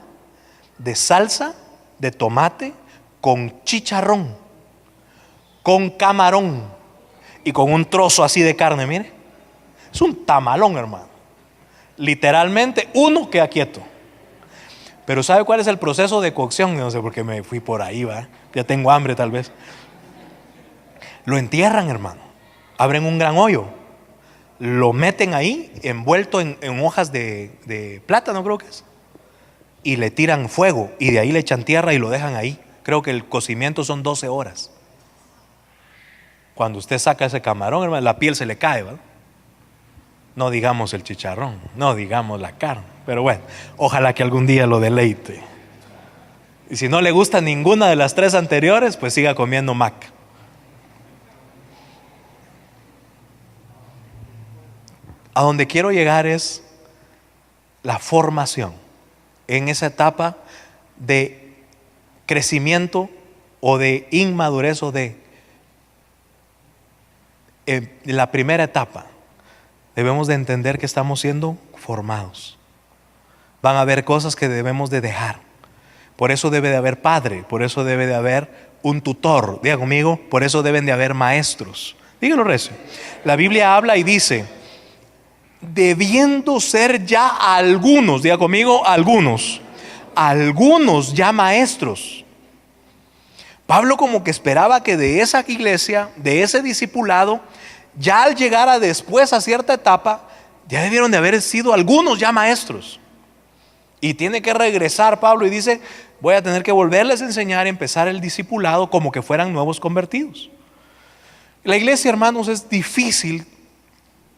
de salsa de tomate con chicharrón, con camarón y con un trozo así de carne. Mire, es un tamalón, hermano. Literalmente uno queda quieto. Pero ¿sabe cuál es el proceso de cocción? No sé por qué me fui por ahí, ¿va? Ya tengo hambre tal vez. Lo entierran, hermano. Abren un gran hoyo, lo meten ahí envuelto en hojas de plátano, creo que es, y le tiran fuego y de ahí le echan tierra y lo dejan ahí. Creo que el cocimiento son 12 horas. Cuando usted saca ese camarón, hermano, la piel se le cae, ¿verdad? No digamos el chicharrón, no digamos la carne, pero bueno, ojalá que algún día lo deleite. Y si no le gusta ninguna de las tres anteriores, pues siga comiendo mac. A donde quiero llegar es la formación en esa etapa de crecimiento o de inmadurez o de la primera etapa. Debemos de entender que estamos siendo formados. Van a haber cosas que debemos de dejar. Por eso debe de haber padre, por eso debe de haber un tutor. Diga conmigo, por eso deben de haber maestros. Dígalo recio. La Biblia habla y dice, debiendo ser ya algunos, diga conmigo, algunos ya maestros. Pablo como que esperaba que de esa iglesia, de ese discipulado, ya al llegar a después a cierta etapa, ya debieron de haber sido algunos ya maestros. Y tiene que regresar Pablo y dice, voy a tener que volverles a enseñar, empezar el discipulado como que fueran nuevos convertidos. La iglesia, hermanos, es difícil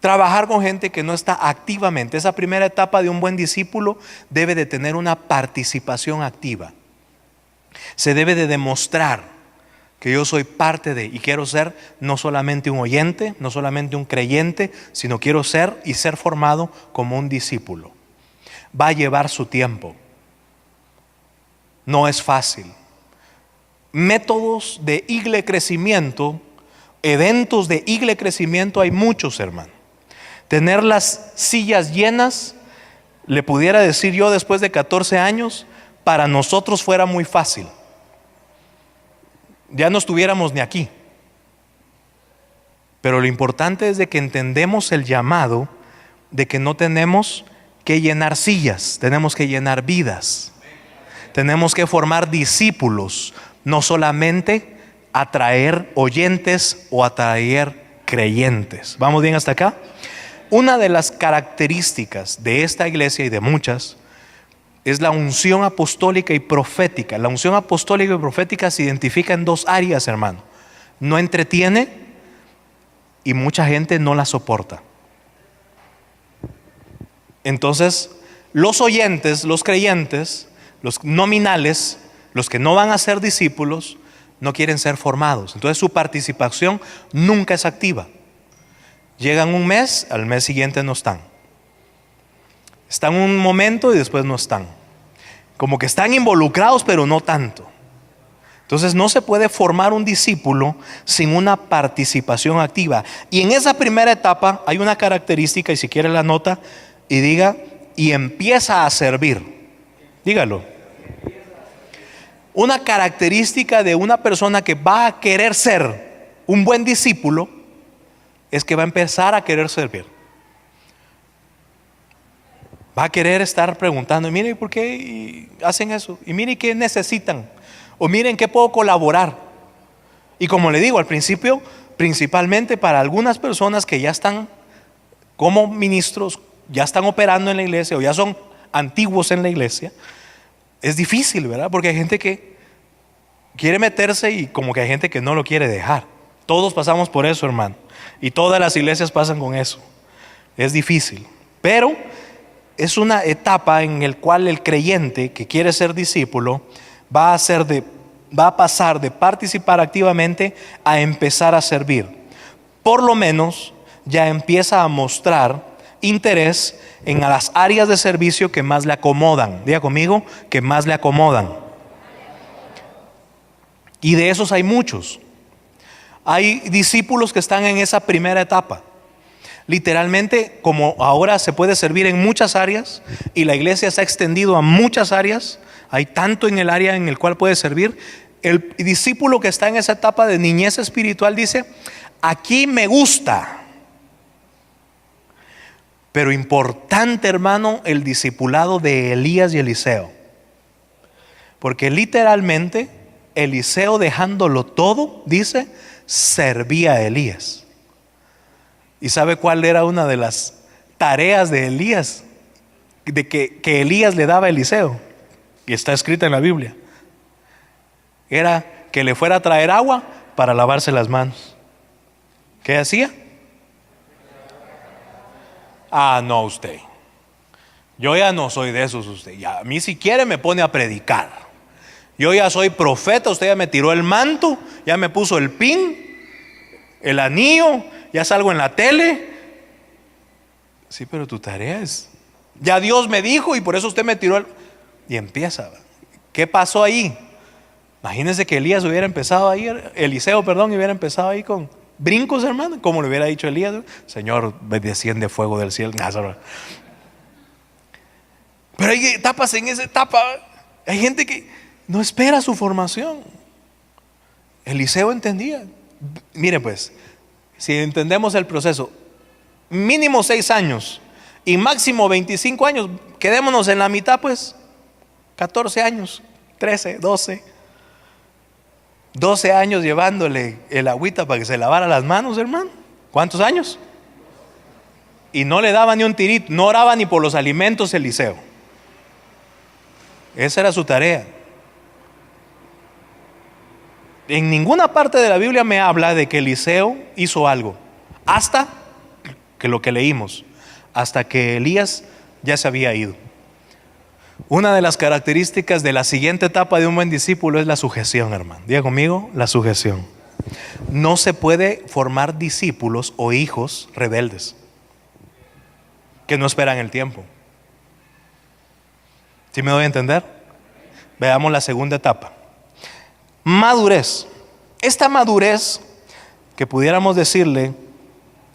trabajar con gente que no está activamente. Esa primera etapa de un buen discípulo debe de tener una participación activa. Se debe de demostrar que yo soy parte de, y quiero ser no solamente un oyente, no solamente un creyente, sino quiero ser y ser formado como un discípulo. Va a llevar su tiempo. No es fácil. Métodos de igle crecimiento, eventos de igle crecimiento hay muchos, hermano. Tener las sillas llenas, le pudiera decir yo después de 14 años, para nosotros fuera muy fácil. Ya no estuviéramos ni aquí. Pero lo importante es de que entendemos el llamado de que no tenemos que llenar sillas, tenemos que llenar vidas. Tenemos que formar discípulos, no solamente atraer oyentes o atraer creyentes. ¿Vamos bien hasta acá? Una de las características de esta iglesia y de muchas es la unción apostólica y profética. La unción apostólica y profética se identifica en dos áreas, hermano. No entretiene y mucha gente no la soporta. Entonces, los oyentes, los creyentes, los nominales, los que no van a ser discípulos, no quieren ser formados. Entonces su participación nunca es activa. Llegan un mes, al mes siguiente no están. Están un momento y después no están. Como que están involucrados, pero no tanto. Entonces no se puede formar un discípulo sin una participación activa. Y en esa primera etapa hay una característica, y si quiere la nota, y diga, y empieza a servir. Dígalo. Una característica de una persona que va a querer ser un buen discípulo es que va a empezar a querer servir. Va a querer estar preguntando, mire, ¿por qué hacen eso? Y mire, ¿qué necesitan? O miren, ¿qué puedo colaborar? Y como le digo al principio, principalmente para algunas personas que ya están como ministros, ya están operando en la iglesia o ya son antiguos en la iglesia, es difícil, ¿verdad? Porque hay gente que quiere meterse y como que hay gente que no lo quiere dejar. Todos pasamos por eso, hermano. Y todas las iglesias pasan con eso. Es difícil. Pero es una etapa en la cual el creyente que quiere ser discípulo va a pasar de participar activamente a empezar a servir. Por lo menos ya empieza a mostrar interés en las áreas de servicio que más le acomodan. Diga conmigo, que más le acomodan. Y de esos hay muchos. Hay discípulos que están en esa primera etapa. Literalmente, como ahora se puede servir en muchas áreas y la iglesia se ha extendido a muchas áreas, hay tanto en el área en el cual puede servir. El discípulo que está en esa etapa de niñez espiritual dice, aquí me gusta. Pero importante, hermano, el discipulado de Elías y Eliseo. Porque literalmente Eliseo, dejándolo todo, dice, servía a Elías. ¿Y sabe cuál era una de las tareas de Elías? De que Elías le daba a Eliseo. Y está escrita en la Biblia. Era que le fuera a traer agua para lavarse las manos. ¿Qué hacía? Ah, no, usted. Yo ya no soy de esos, usted. Ya, a mí si quiere me pone a predicar. Yo ya soy profeta, usted ya me tiró el manto, ya me puso el pin, el anillo, ya salgo en la tele. Sí, pero tu tarea es, ya Dios me dijo y por eso usted me tiró el... Y empieza. ¿Qué pasó ahí? Imagínense que Eliseo hubiera empezado ahí con brincos, hermano, como le hubiera dicho Elías, Señor, desciende fuego del cielo. Pero hay etapas, en esa etapa hay gente que no espera su formación. Eliseo entendía. Miren pues, si entendemos el proceso, mínimo 6 años y máximo 25 años, quedémonos en la mitad pues, 14 años, 13, 12 años llevándole el agüita para que se lavara las manos, hermano. ¿Cuántos años? Y no le daba ni un tirito, no oraba ni por los alimentos Eliseo. Esa era su tarea. En ninguna parte de la Biblia me habla de que Eliseo hizo algo, hasta que lo que leímos, hasta que Elías ya se había ido. Una de las características de la siguiente etapa de un buen discípulo es la sujeción, hermano. Diga conmigo, la sujeción. No se puede formar discípulos o hijos rebeldes que no esperan el tiempo. ¿Sí me doy a entender? Veamos la segunda etapa. Madurez. Esta madurez, que pudiéramos decirle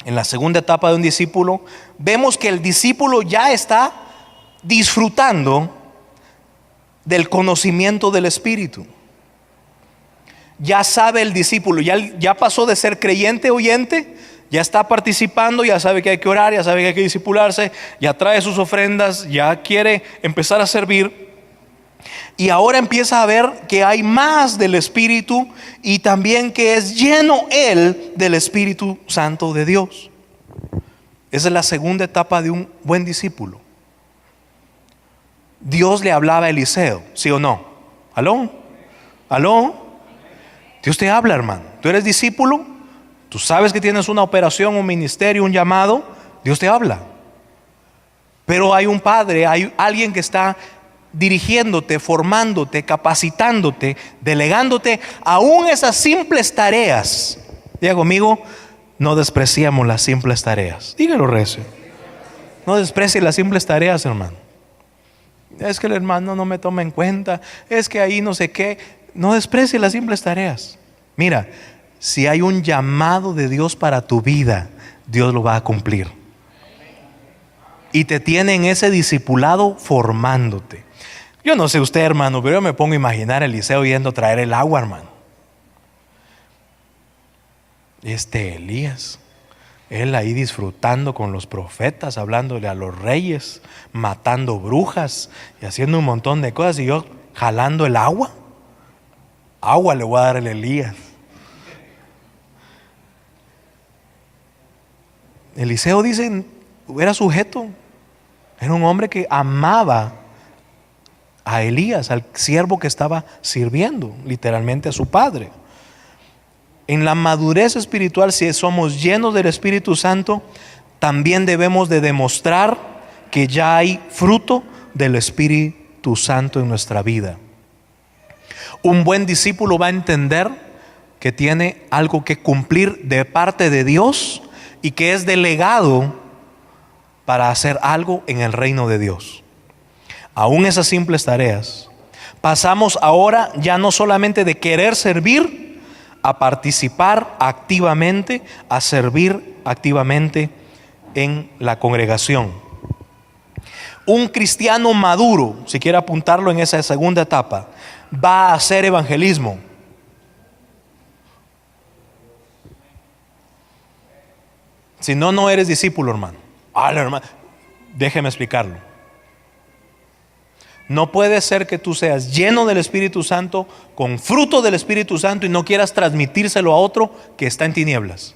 en la segunda etapa de un discípulo, vemos que el discípulo ya está disfrutando del conocimiento del Espíritu. Ya sabe el discípulo, ya pasó de ser creyente oyente, ya está participando, ya sabe que hay que orar, ya sabe que hay que discipularse, ya trae sus ofrendas, ya quiere empezar a servir. Y ahora empieza a ver que hay más del Espíritu y también que es lleno él del Espíritu Santo de Dios. Esa es la segunda etapa de un buen discípulo. Dios le hablaba a Eliseo, ¿sí o no? ¿Aló? Dios te habla, hermano. Tú eres discípulo, tú sabes que tienes una operación, un ministerio, un llamado. Dios te habla. Pero hay un padre, hay alguien que está dirigiéndote, formándote, capacitándote, delegándote aún esas simples tareas. Diga conmigo, no despreciamos las simples tareas. Dígalo recio. No desprecies las simples tareas, hermano. Es que el hermano no me toma en cuenta, es que ahí no sé qué. No desprecies las simples tareas. Mira, si hay un llamado de Dios para tu vida, Dios lo va a cumplir. Y te tiene en ese discipulado formándote. Yo no sé usted, hermano, pero yo me pongo a imaginar a Eliseo yendo a traer el agua, hermano. Elías, él ahí disfrutando con los profetas, hablándole a los reyes, matando brujas y haciendo un montón de cosas, y yo jalando el agua. Agua le voy a dar al Elías. Eliseo, dice, era sujeto, era un hombre que amaba a Elías, al siervo que estaba sirviendo, literalmente a su padre. En la madurez espiritual, si somos llenos del Espíritu Santo, también debemos de demostrar que ya hay fruto del Espíritu Santo en nuestra vida. Un buen discípulo va a entender que tiene algo que cumplir de parte de Dios y que es delegado para hacer algo en el reino de Dios. Aún esas simples tareas, pasamos ahora ya no solamente de querer servir, a participar activamente, a servir activamente en la congregación. Un cristiano maduro, si quiere apuntarlo en esa segunda etapa, va a hacer evangelismo. Si no, no eres discípulo, hermano. Hermano, déjeme explicarlo. No puede ser que tú seas lleno del Espíritu Santo, con fruto del Espíritu Santo, y no quieras transmitírselo a otro que está en tinieblas.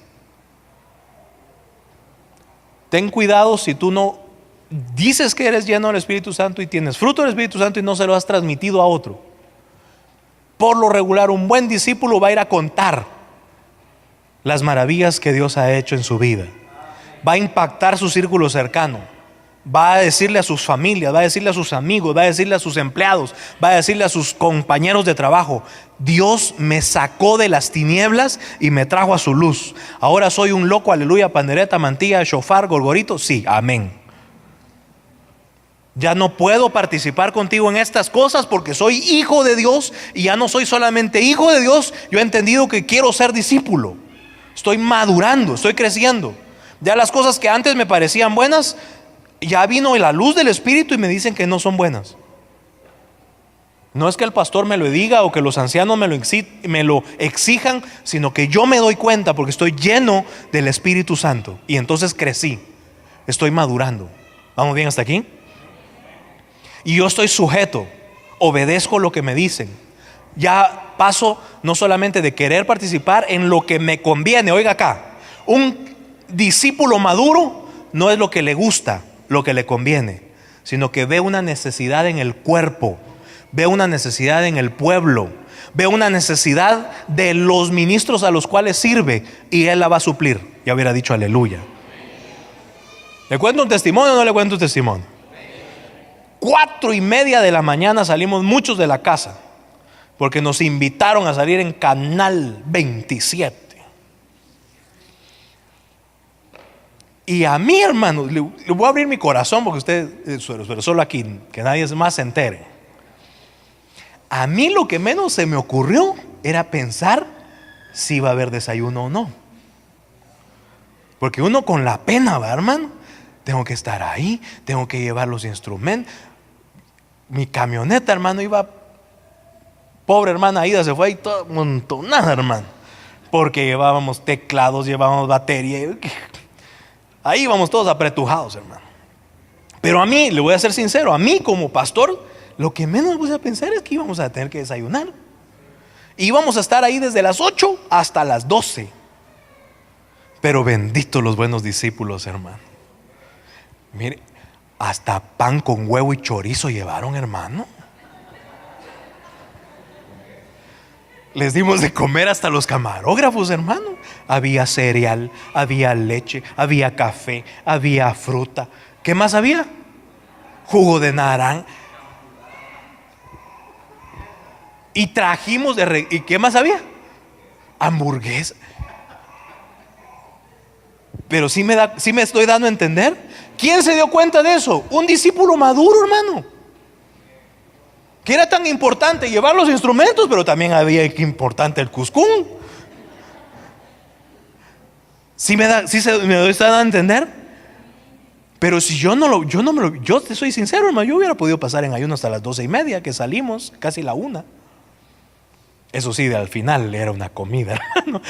Ten cuidado si tú no dices que eres lleno del Espíritu Santo y tienes fruto del Espíritu Santo y no se lo has transmitido a otro. Por lo regular, un buen discípulo va a ir a contar las maravillas que Dios ha hecho en su vida. Va a impactar su círculo cercano. Va a decirle a sus familias, va a decirle a sus amigos, va a decirle a sus empleados, va a decirle a sus compañeros de trabajo: Dios me sacó de las tinieblas y me trajo a su luz. Ahora soy un loco, aleluya, pandereta, mantilla, shofar, gorgorito. Sí, amén. Ya no puedo participar contigo en estas cosas porque soy hijo de Dios, y ya no soy solamente hijo de Dios, yo he entendido que quiero ser discípulo. Estoy madurando, estoy creciendo. Ya las cosas que antes me parecían buenas, ya vino la luz del Espíritu y me dicen que no son buenas. No es que el pastor me lo diga o que los ancianos me lo exijan, sino que yo me doy cuenta porque estoy lleno del Espíritu Santo. Y entonces crecí, estoy madurando. ¿Vamos bien hasta aquí? Y yo estoy sujeto, obedezco lo que me dicen. Ya paso no solamente de querer participar en lo que me conviene. Oiga acá, un discípulo maduro no es lo que le gusta, lo que le conviene, sino que ve una necesidad en el cuerpo, ve una necesidad en el pueblo, ve una necesidad de los ministros a los cuales sirve, y él la va a suplir. Ya hubiera dicho aleluya. ¿Le cuento un testimonio o no le cuento un testimonio? 4:30 de la mañana salimos muchos de la casa porque nos invitaron a salir en Canal 27. Y a mí, hermano, le voy a abrir mi corazón porque usted, pero solo aquí, que nadie más se entere. A mí lo que menos se me ocurrió era pensar si iba a haber desayuno o no. Porque uno con la pena, ¿va, hermano? Tengo que estar ahí, tengo que llevar los instrumentos. Mi camioneta, hermano, iba, pobre hermana Aida se fue ahí toda montonada, hermano, porque llevábamos teclados, llevábamos batería. Ahí íbamos todos apretujados, hermano. Pero a mí, le voy a ser sincero, a mí como pastor, lo que menos me puse a pensar es que íbamos a tener que desayunar. Íbamos a estar ahí desde las 8 hasta las 12. Pero benditos los buenos discípulos, hermano. Mire, hasta pan con huevo y chorizo llevaron, hermano. Les dimos de comer hasta los camarógrafos, hermano. Había cereal, había leche, había café, había fruta. ¿Qué más había? Jugo de naranja. Y trajimos ¿y qué más había? Hamburguesa. Pero sí me estoy dando a entender. ¿Quién se dio cuenta de eso? Un discípulo maduro, hermano. Que era tan importante llevar los instrumentos, pero también había que importante el cuscún. ¿Sí me está dando a entender? Pero si yo te soy sincero, hermano, yo hubiera podido pasar en ayuno hasta las 12:30, que salimos, casi la 1. Eso sí, al final era una comida, hermano,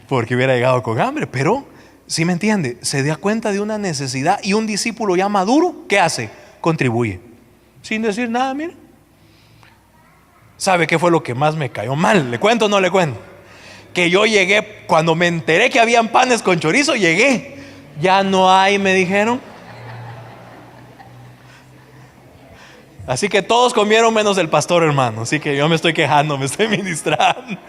porque hubiera llegado con hambre. Pero, ¿sí me entiende? Se da cuenta de una necesidad, y un discípulo ya maduro, ¿qué hace? Contribuye, sin decir nada. Mira, ¿sabe qué fue lo que más me cayó mal? ¿Le cuento o no le cuento? Que yo llegué, cuando me enteré que habían panes con chorizo, llegué. Ya no hay, me dijeron. Así que todos comieron menos el pastor, hermano. Así que yo me estoy quejando, me estoy ministrando.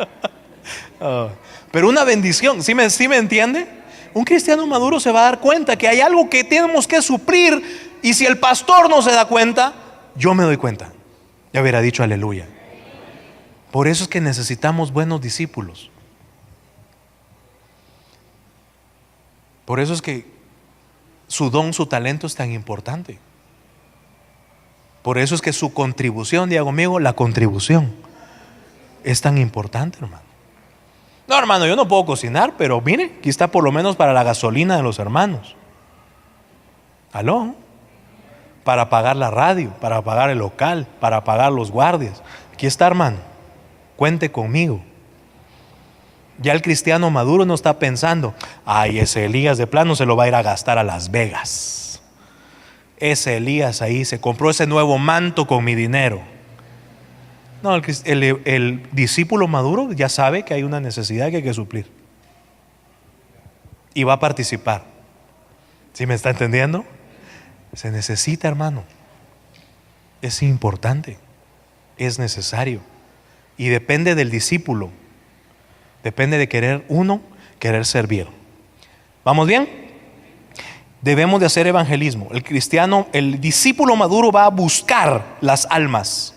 Pero una bendición, ¿sí me entiende? Un cristiano maduro se va a dar cuenta que hay algo que tenemos que suplir. Y si el pastor no se da cuenta, yo me doy cuenta. Ya hubiera dicho aleluya. Por eso es que necesitamos buenos discípulos. Por eso es que su don, su talento es tan importante. Por eso es que su contribución, diga conmigo, la contribución es tan importante, hermano. No, hermano, yo no puedo cocinar, pero mire, aquí está por lo menos para la gasolina de los hermanos. ¿Aló? Para pagar la radio, para pagar el local, para pagar los guardias. Aquí está, hermano. Cuente conmigo. Ya el cristiano maduro no está pensando, ay, ese Elías de plano se lo va a ir a gastar a Las Vegas. Ese Elías ahí se compró ese nuevo manto con mi dinero. No, el discípulo maduro ya sabe que hay una necesidad que hay que suplir. Y va a participar. ¿Sí me está entendiendo? Se necesita, hermano. Es importante. Es necesario. Y depende del discípulo. Depende de querer servir. ¿Vamos bien? Debemos de hacer evangelismo. El cristiano, el discípulo maduro va a buscar las almas.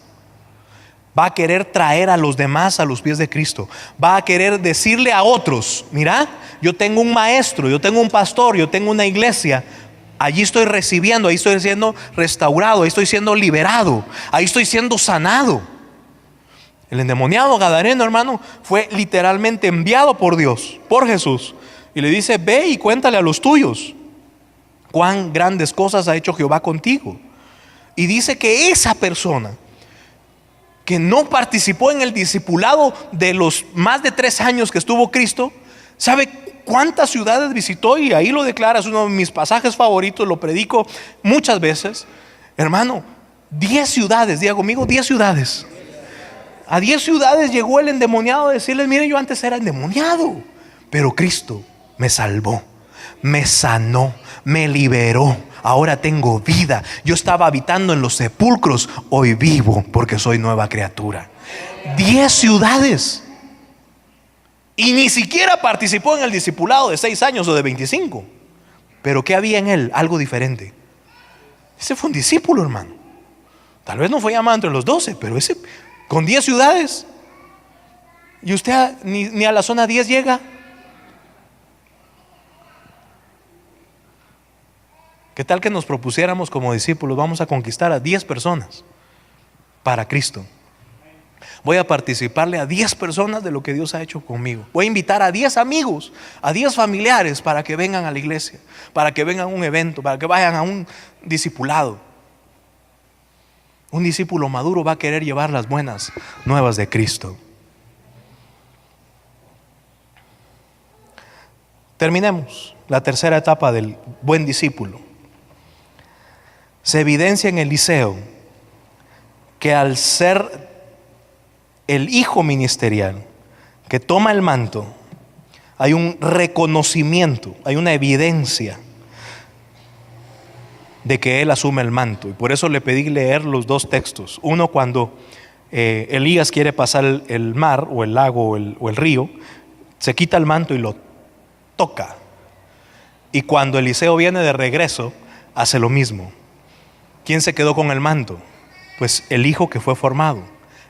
Va a querer traer a los demás a los pies de Cristo. Va a querer decirle a otros, mira, yo tengo un maestro, yo tengo un pastor, yo tengo una iglesia. Allí estoy recibiendo, ahí estoy siendo restaurado, ahí estoy siendo liberado, ahí estoy siendo sanado. El endemoniado gadareno, hermano, fue literalmente enviado por Dios, por Jesús. Y le dice, ve y cuéntale a los tuyos cuán grandes cosas ha hecho Jehová contigo. Y dice que esa persona que no participó en el discipulado de los más de 3 años que estuvo Cristo, ¿sabe cuántas ciudades visitó? Y ahí lo declara, es uno de mis pasajes favoritos, lo predico muchas veces. Hermano, 10 ciudades, diga conmigo, 10 ciudades. A 10 ciudades llegó el endemoniado a decirles, miren, yo antes era endemoniado, pero Cristo me salvó, me sanó, me liberó. Ahora tengo vida. Yo estaba habitando en los sepulcros, hoy vivo porque soy nueva criatura. 10 ciudades. Y ni siquiera participó en el discipulado de 6 años o de 25. Pero ¿qué había en él? Algo diferente. Ese fue un discípulo, hermano. Tal vez no fue llamado entre los 12, pero ese con 10 ciudades. Y usted ni a la zona 10 llega. ¿Qué tal que nos propusiéramos como discípulos? Vamos a conquistar a 10 personas para Cristo. Voy a participarle a 10 personas de lo que Dios ha hecho conmigo. Voy a invitar a 10 amigos, a 10 familiares para que vengan a la iglesia, para que vengan a un evento, para que vayan a un discipulado. Un discípulo maduro va a querer llevar las buenas nuevas de Cristo. Terminemos la tercera etapa del buen discípulo. Se evidencia en Eliseo que al ser el hijo ministerial que toma el manto, hay un reconocimiento, hay una evidencia de que él asume el manto. Y por eso le pedí leer los 2 textos. Uno, cuando Elías quiere pasar el mar o el lago o el río, se quita el manto y lo toca. Y cuando Eliseo viene de regreso, hace lo mismo. ¿Quién se quedó con el manto? Pues el hijo que fue formado,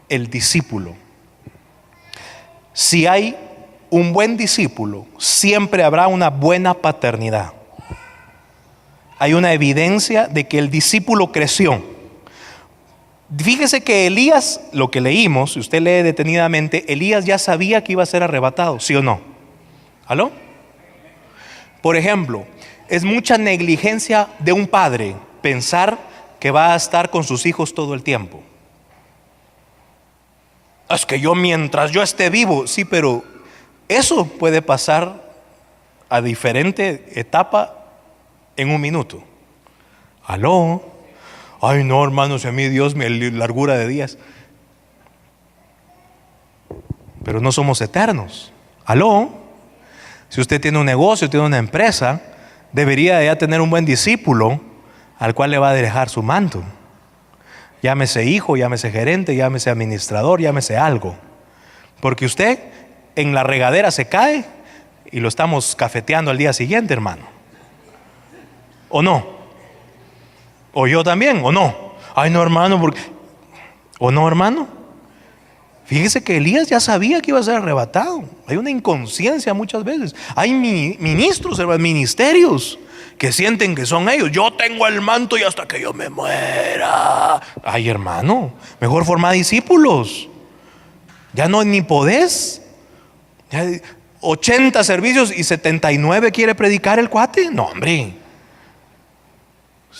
el discípulo. Si hay un buen discípulo, siempre habrá una buena paternidad. Hay una evidencia de que el discípulo creció. Fíjese que Elías, lo que leímos, si usted lee detenidamente, Elías ya sabía que iba a ser arrebatado, ¿sí o no? ¿Aló? Por ejemplo, Es mucha negligencia de un padre pensar que va a estar con sus hijos todo el tiempo. Es que yo mientras yo esté vivo, sí, pero eso puede pasar a diferente etapa en un minuto. Aló. Ay no, hermano, si a mí Dios me largura de días. Pero no somos eternos. Aló. Si usted tiene un negocio, tiene una empresa, debería ya tener un buen discípulo al cual le va a dejar su manto. Llámese hijo, llámese gerente, llámese administrador, llámese algo. Porque usted en la regadera se cae y lo estamos cafeteando al día siguiente, hermano. ¿O no? ¿O yo también? ¿O no? Ay no, hermano, porque... ¿O no, hermano? Fíjese que Elías ya sabía que iba a ser arrebatado. Hay una inconsciencia muchas veces. Hay ministros, ministerios que sienten que son ellos. Yo tengo el manto y hasta que yo me muera. Ay, hermano, mejor formar discípulos. Ya no ni podés. Ya 80 servicios y 79 quiere predicar el cuate. No, hombre.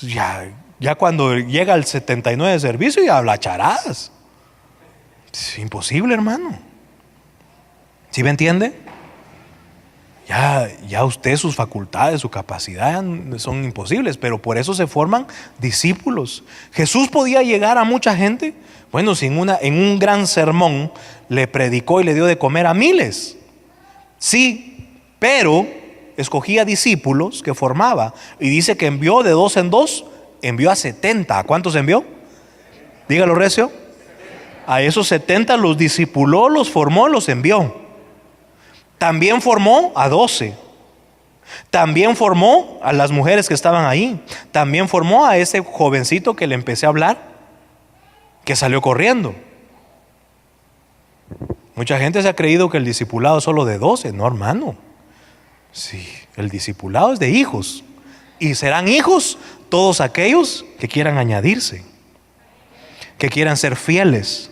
Ya cuando llega al 79 servicio ya habla charadas. Es imposible, hermano. ¿Sí me entiende? Ya usted, sus facultades, su capacidad son imposibles, pero por eso se forman discípulos. Jesús podía llegar a mucha gente. Bueno, si en un gran sermón le predicó y le dio de comer a miles. Sí, pero escogía discípulos que formaba. Y dice que envió de 2 en 2, envió a 70. ¿A cuántos envió? Dígalo recio. A esos 70 los discipuló, los formó, los envió. También formó a 12. También formó a las mujeres que estaban ahí. También formó a ese jovencito que le empecé a hablar, que salió corriendo. Mucha gente se ha creído que el discipulado es solo de 12. No, hermano. Sí, el discipulado es de hijos. Y serán hijos todos aquellos que quieran añadirse, que quieran ser fieles,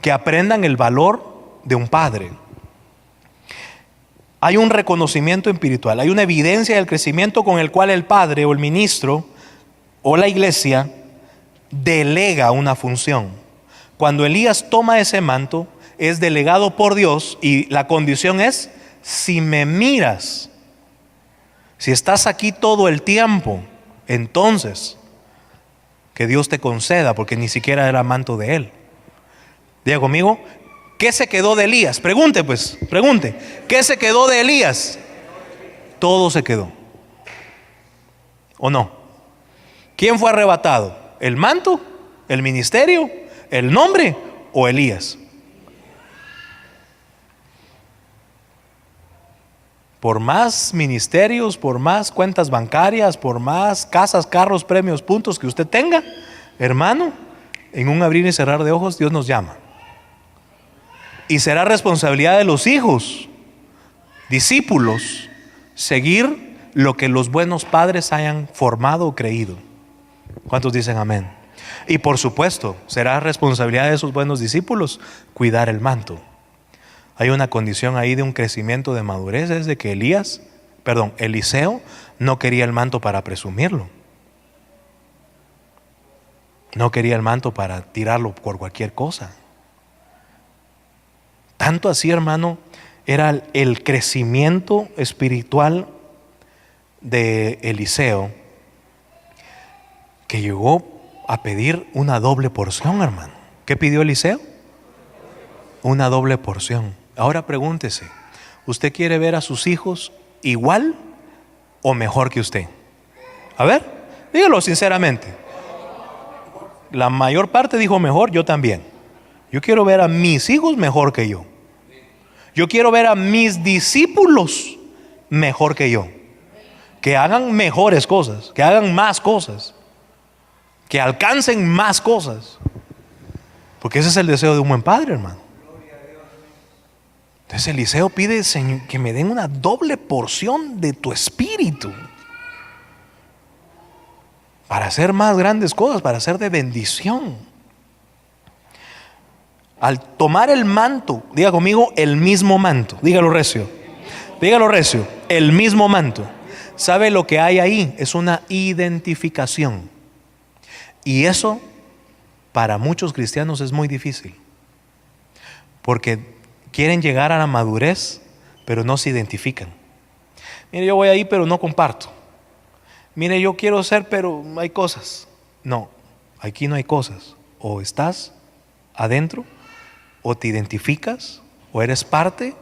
que aprendan el valor de un padre. Hay un reconocimiento espiritual, hay una evidencia del crecimiento con el cual el padre o el ministro o la iglesia delega una función. Cuando Elías toma ese manto, es delegado por Dios y la condición es: si me miras, si estás aquí todo el tiempo, entonces que Dios te conceda, porque ni siquiera era manto de él. Diga conmigo, ¿qué se quedó de Elías? Pregunte pues, pregunte. ¿Qué se quedó de Elías? Todo se quedó. ¿O no? ¿Quién fue arrebatado? ¿El manto? ¿El ministerio? ¿El nombre? ¿O Elías? Por más ministerios, por más cuentas bancarias, por más casas, carros, premios, puntos que usted tenga, hermano, en un abrir y cerrar de ojos Dios nos llama. Y será responsabilidad de los hijos, discípulos, seguir lo que los buenos padres hayan formado o creído. ¿Cuántos dicen amén? Y por supuesto, será responsabilidad de esos buenos discípulos cuidar el manto. Hay una condición ahí de un crecimiento de madurez, es de que Eliseo no quería el manto para presumirlo. No quería el manto para tirarlo por cualquier cosa. Tanto así, hermano, era el crecimiento espiritual de Eliseo, que llegó a pedir una doble porción, hermano. ¿Qué pidió Eliseo? Una doble porción. Ahora pregúntese, ¿usted quiere ver a sus hijos igual o mejor que usted? A ver, dígalo sinceramente. La mayor parte dijo mejor, yo también. Yo quiero ver a mis hijos mejor que yo. Yo quiero ver a mis discípulos mejor que yo. Que hagan mejores cosas, que hagan más cosas, que alcancen más cosas. Porque ese es el deseo de un buen padre, hermano. Entonces Eliseo pide, Señor, que me den una doble porción de tu espíritu para hacer más grandes cosas, para hacer de bendición. Al tomar el manto, diga conmigo, el mismo manto. Dígalo recio, el mismo manto. ¿Sabe lo que hay ahí? Es una identificación. Y eso para muchos cristianos es muy difícil. Porque quieren llegar a la madurez, pero no se identifican. Mire, yo voy ahí, pero no comparto. Mire, yo quiero ser, pero hay cosas. No, aquí no hay cosas. O estás adentro, o te identificas, o eres parte.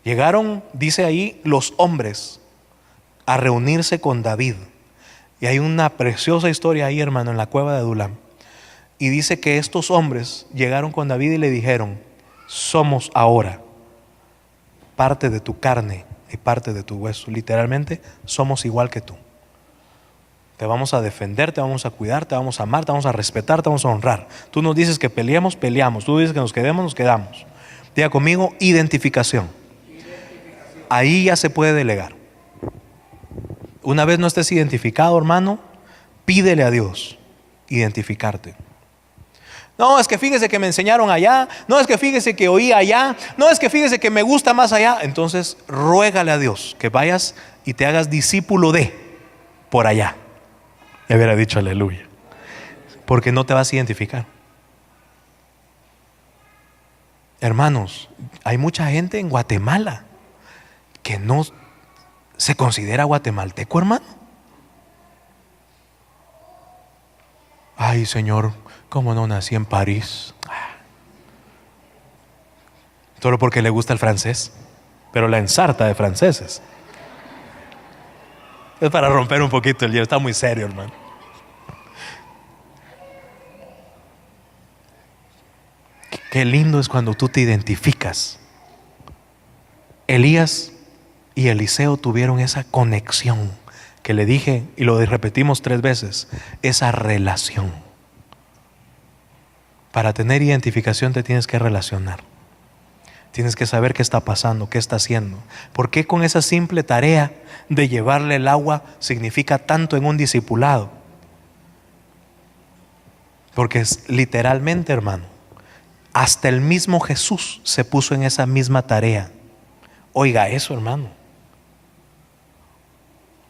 Llegaron, dice ahí, los hombres a reunirse con David. Y hay una preciosa historia ahí, hermano, en la cueva de Adulam. Y dice que estos hombres llegaron con David y le dijeron: somos ahora parte de tu carne y parte de tu hueso. Literalmente, somos igual que tú. Te vamos a defender, te vamos a cuidar, te vamos a amar, te vamos a respetar, te vamos a honrar. Tú nos dices que peleemos, peleamos. Tú dices que nos quedemos, nos quedamos. Diga conmigo, identificación. Ahí ya se puede delegar. Una vez no estés identificado, hermano, pídele a Dios identificarte. No, es que fíjese que me enseñaron allá. No, es que fíjese que oí allá. No, es que fíjese que me gusta más allá. Entonces, ruégale a Dios que vayas y te hagas discípulo de por allá. Ya hubiera dicho aleluya. Porque no te vas a identificar. Hermanos, hay mucha gente en Guatemala que no se considera guatemalteco, hermano. Ay, Señor, ¿cómo no nací en París? Solo porque le gusta el francés, pero la ensarta de franceses. Es para romper un poquito el hielo, está muy serio, hermano. Qué lindo es cuando tú te identificas. Elías y Eliseo tuvieron esa conexión que le dije y lo repetimos 3 veces, esa relación. Para tener identificación te tienes que relacionar. Tienes que saber qué está pasando, qué está haciendo. ¿Por qué con esa simple tarea de llevarle el agua significa tanto en un discipulado? Porque es literalmente, hermano, hasta el mismo Jesús se puso en esa misma tarea. Oiga eso, hermano.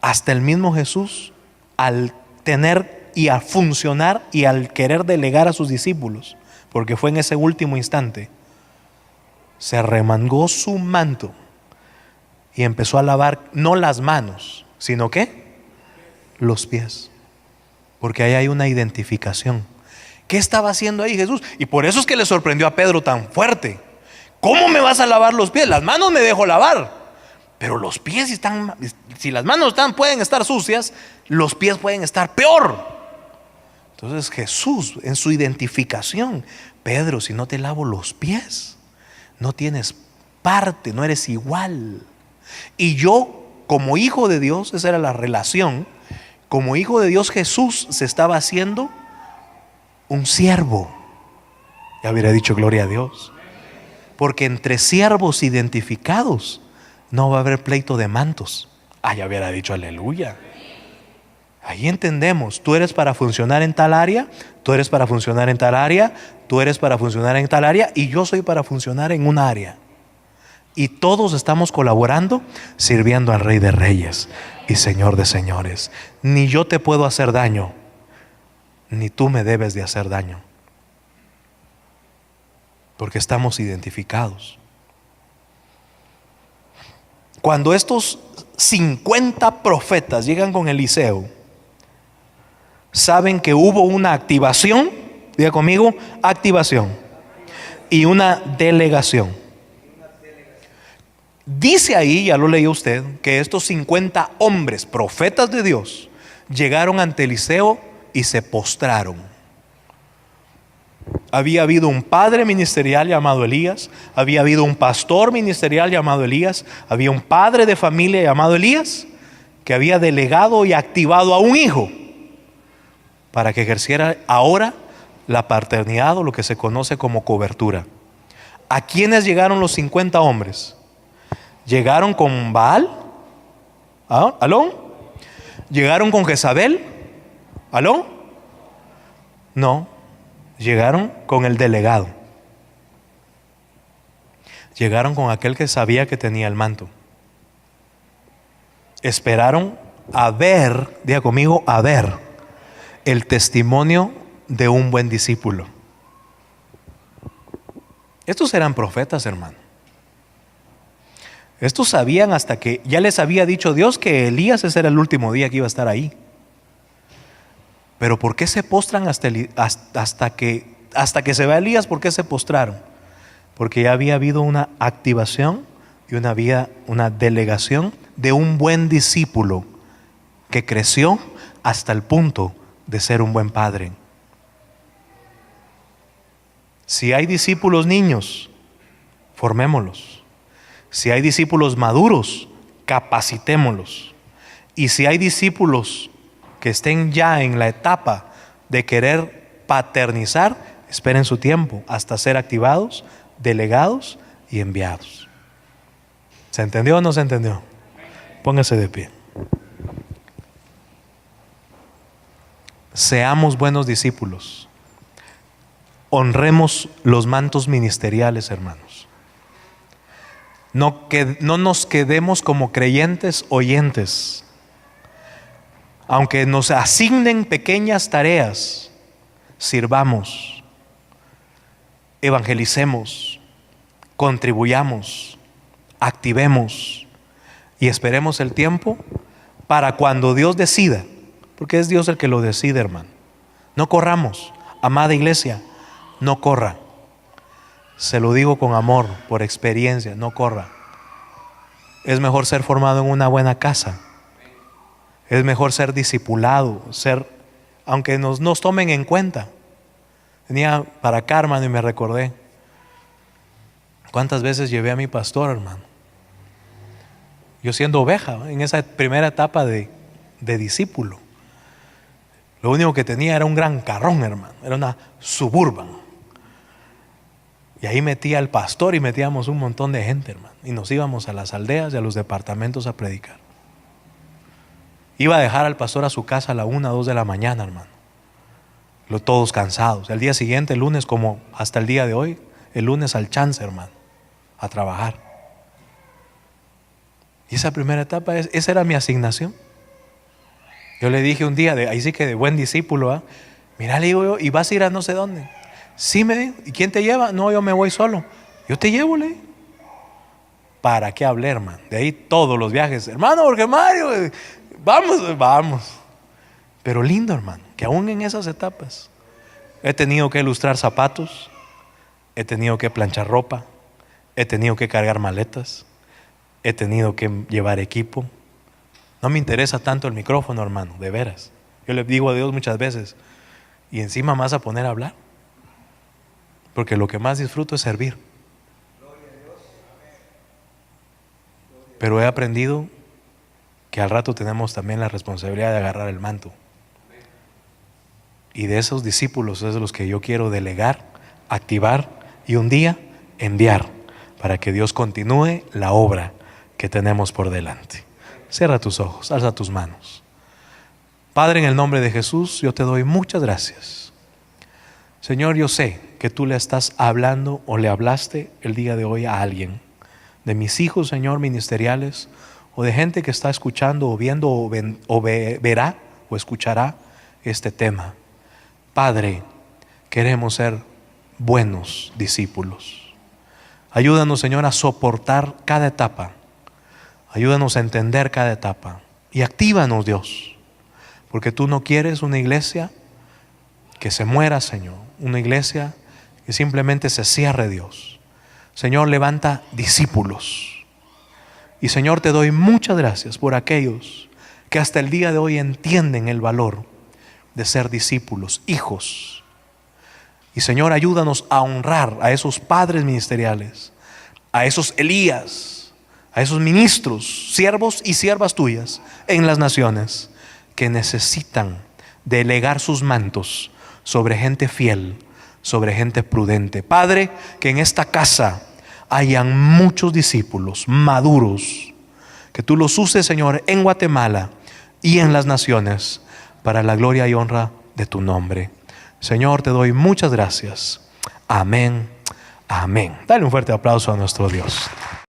Hasta el mismo Jesús, al tener y a funcionar y al querer delegar a sus discípulos, porque fue en ese último instante, se remangó su manto y empezó a lavar no las manos, sino ¿qué? Los pies. Porque ahí hay una identificación. ¿Qué estaba haciendo ahí Jesús? Y por eso es que le sorprendió a Pedro tan fuerte. ¿Cómo me vas a lavar los pies? Las manos me dejo lavar, pero los pies si las manos pueden estar sucias, los pies pueden estar peor. Entonces Jesús, en su identificación: Pedro, si no te lavo los pies, no tienes parte, no eres igual. Y yo, como hijo de Dios, esa era la relación. Como hijo de Dios, Jesús se estaba haciendo un siervo. Ya hubiera dicho gloria a Dios. Porque entre siervos identificados no va a haber pleito de mantos. Ya hubiera dicho aleluya. Ahí entendemos, tú eres para funcionar en tal área, tú eres para funcionar en tal área, tú eres para funcionar en tal área, y yo soy para funcionar en un área. Y todos estamos colaborando, sirviendo al Rey de Reyes y Señor de Señores. Ni yo te puedo hacer daño, ni tú me debes de hacer daño, porque estamos identificados. Cuando estos 50 profetas llegan con Eliseo, saben que hubo una activación, diga conmigo, activación, y una delegación. Dice ahí, ya lo leyó usted, que estos 50 hombres, profetas de Dios, llegaron ante Eliseo y se postraron. Había habido un padre ministerial llamado Elías, había habido un pastor ministerial llamado Elías, había un padre de familia llamado Elías, que había delegado y activado a un hijo para que ejerciera ahora la paternidad, o lo que se conoce como cobertura. ¿A quiénes llegaron los 50 hombres? ¿Llegaron con Baal? ¿Aló? ¿Llegaron con Jezabel? ¿Aló? No, llegaron con el delegado. Llegaron con aquel que sabía que tenía el manto. esperaron a ver, diga conmigo, a ver el testimonio de un buen discípulo. Estos eran profetas, hermano. Estos sabían, hasta que ya les había dicho Dios que Elías ese era el último día que iba a estar ahí. Pero ¿por qué se postran hasta que se va Elías? ¿Por qué se postraron? Porque ya había habido una activación y una delegación de un buen discípulo que creció hasta el punto de ser un buen padre. Si hay discípulos niños, formémoslos. Si hay discípulos maduros, capacitémoslos. Y si hay discípulos que estén ya en la etapa de querer paternizar, esperen su tiempo hasta ser activados, delegados y enviados. ¿Se entendió o no se entendió? Póngase de pie. Seamos buenos discípulos. Honremos los mantos ministeriales, hermanos. No nos quedemos como creyentes oyentes. Aunque nos asignen pequeñas tareas, sirvamos, evangelicemos, contribuyamos, activemos y esperemos el tiempo para cuando Dios decida, porque es Dios el que lo decide, hermano. No corramos, amada iglesia, no corra. Se lo digo con amor, por experiencia, no corra. Es mejor ser formado en una buena casa. Es mejor ser discipulado, aunque nos tomen en cuenta. Venía para acá, hermano, y me recordé cuántas veces llevé a mi pastor, hermano. Yo siendo oveja, en esa primera etapa de discípulo. Lo único que tenía era un gran carrón, hermano. Era una Suburban. Y ahí metía al pastor y metíamos un montón de gente, hermano. Y nos íbamos a las aldeas y a los departamentos a predicar. Iba a dejar al pastor a su casa a la 1 o 2 de la mañana, hermano. Todos cansados. El día siguiente, el lunes, como hasta el día de hoy, el lunes al chance, hermano, a trabajar. Y esa primera etapa, esa era mi asignación. Yo le dije un día, ahí sí que de buen discípulo, mira, le digo yo, ¿y vas a ir a no sé dónde? Sí, me dijo. ¿Y quién te lleva? No, yo me voy solo. Yo te llevo, le digo. ¿Para qué hablé, hermano? De ahí todos los viajes, hermano, Jorge Mario, vamos. Pero lindo, hermano, que aún en esas etapas he tenido que ilustrar zapatos, he tenido que planchar ropa, he tenido que cargar maletas, he tenido que llevar equipo. No me interesa tanto el micrófono, hermano, de veras. Yo le digo a Dios muchas veces, y encima me vas a poner a hablar, porque lo que más disfruto es servir. Pero he aprendido que al rato tenemos también la responsabilidad de agarrar el manto. Y de esos discípulos es de los que yo quiero delegar, activar y un día enviar para que Dios continúe la obra que tenemos por delante. Cierra tus ojos, alza tus manos. Padre, en el nombre de Jesús, yo te doy muchas gracias. Señor, yo sé que tú le estás hablando o le hablaste el día de hoy a alguien. De mis hijos, Señor, ministeriales, o de gente que está escuchando o viendo o verá o escuchará este tema. Padre, queremos ser buenos discípulos. Ayúdanos, Señor, a soportar cada etapa. Ayúdanos a entender cada etapa. Y actívanos, Dios, porque tú no quieres una iglesia que se muera, Señor. Una iglesia que simplemente se cierre, Dios. Señor, levanta discípulos. Y Señor, te doy muchas gracias por aquellos que hasta el día de hoy entienden el valor de ser discípulos, hijos. Y Señor, ayúdanos a honrar a esos padres ministeriales, a esos Elías, a esos ministros, siervos y siervas tuyas en las naciones que necesitan delegar sus mantos sobre gente fiel, sobre gente prudente. Padre, que en esta casa hayan muchos discípulos maduros, que tú los uses, Señor, en Guatemala y en las naciones para la gloria y honra de tu nombre. Señor, te doy muchas gracias. Amén, amén. Dale un fuerte aplauso a nuestro Dios.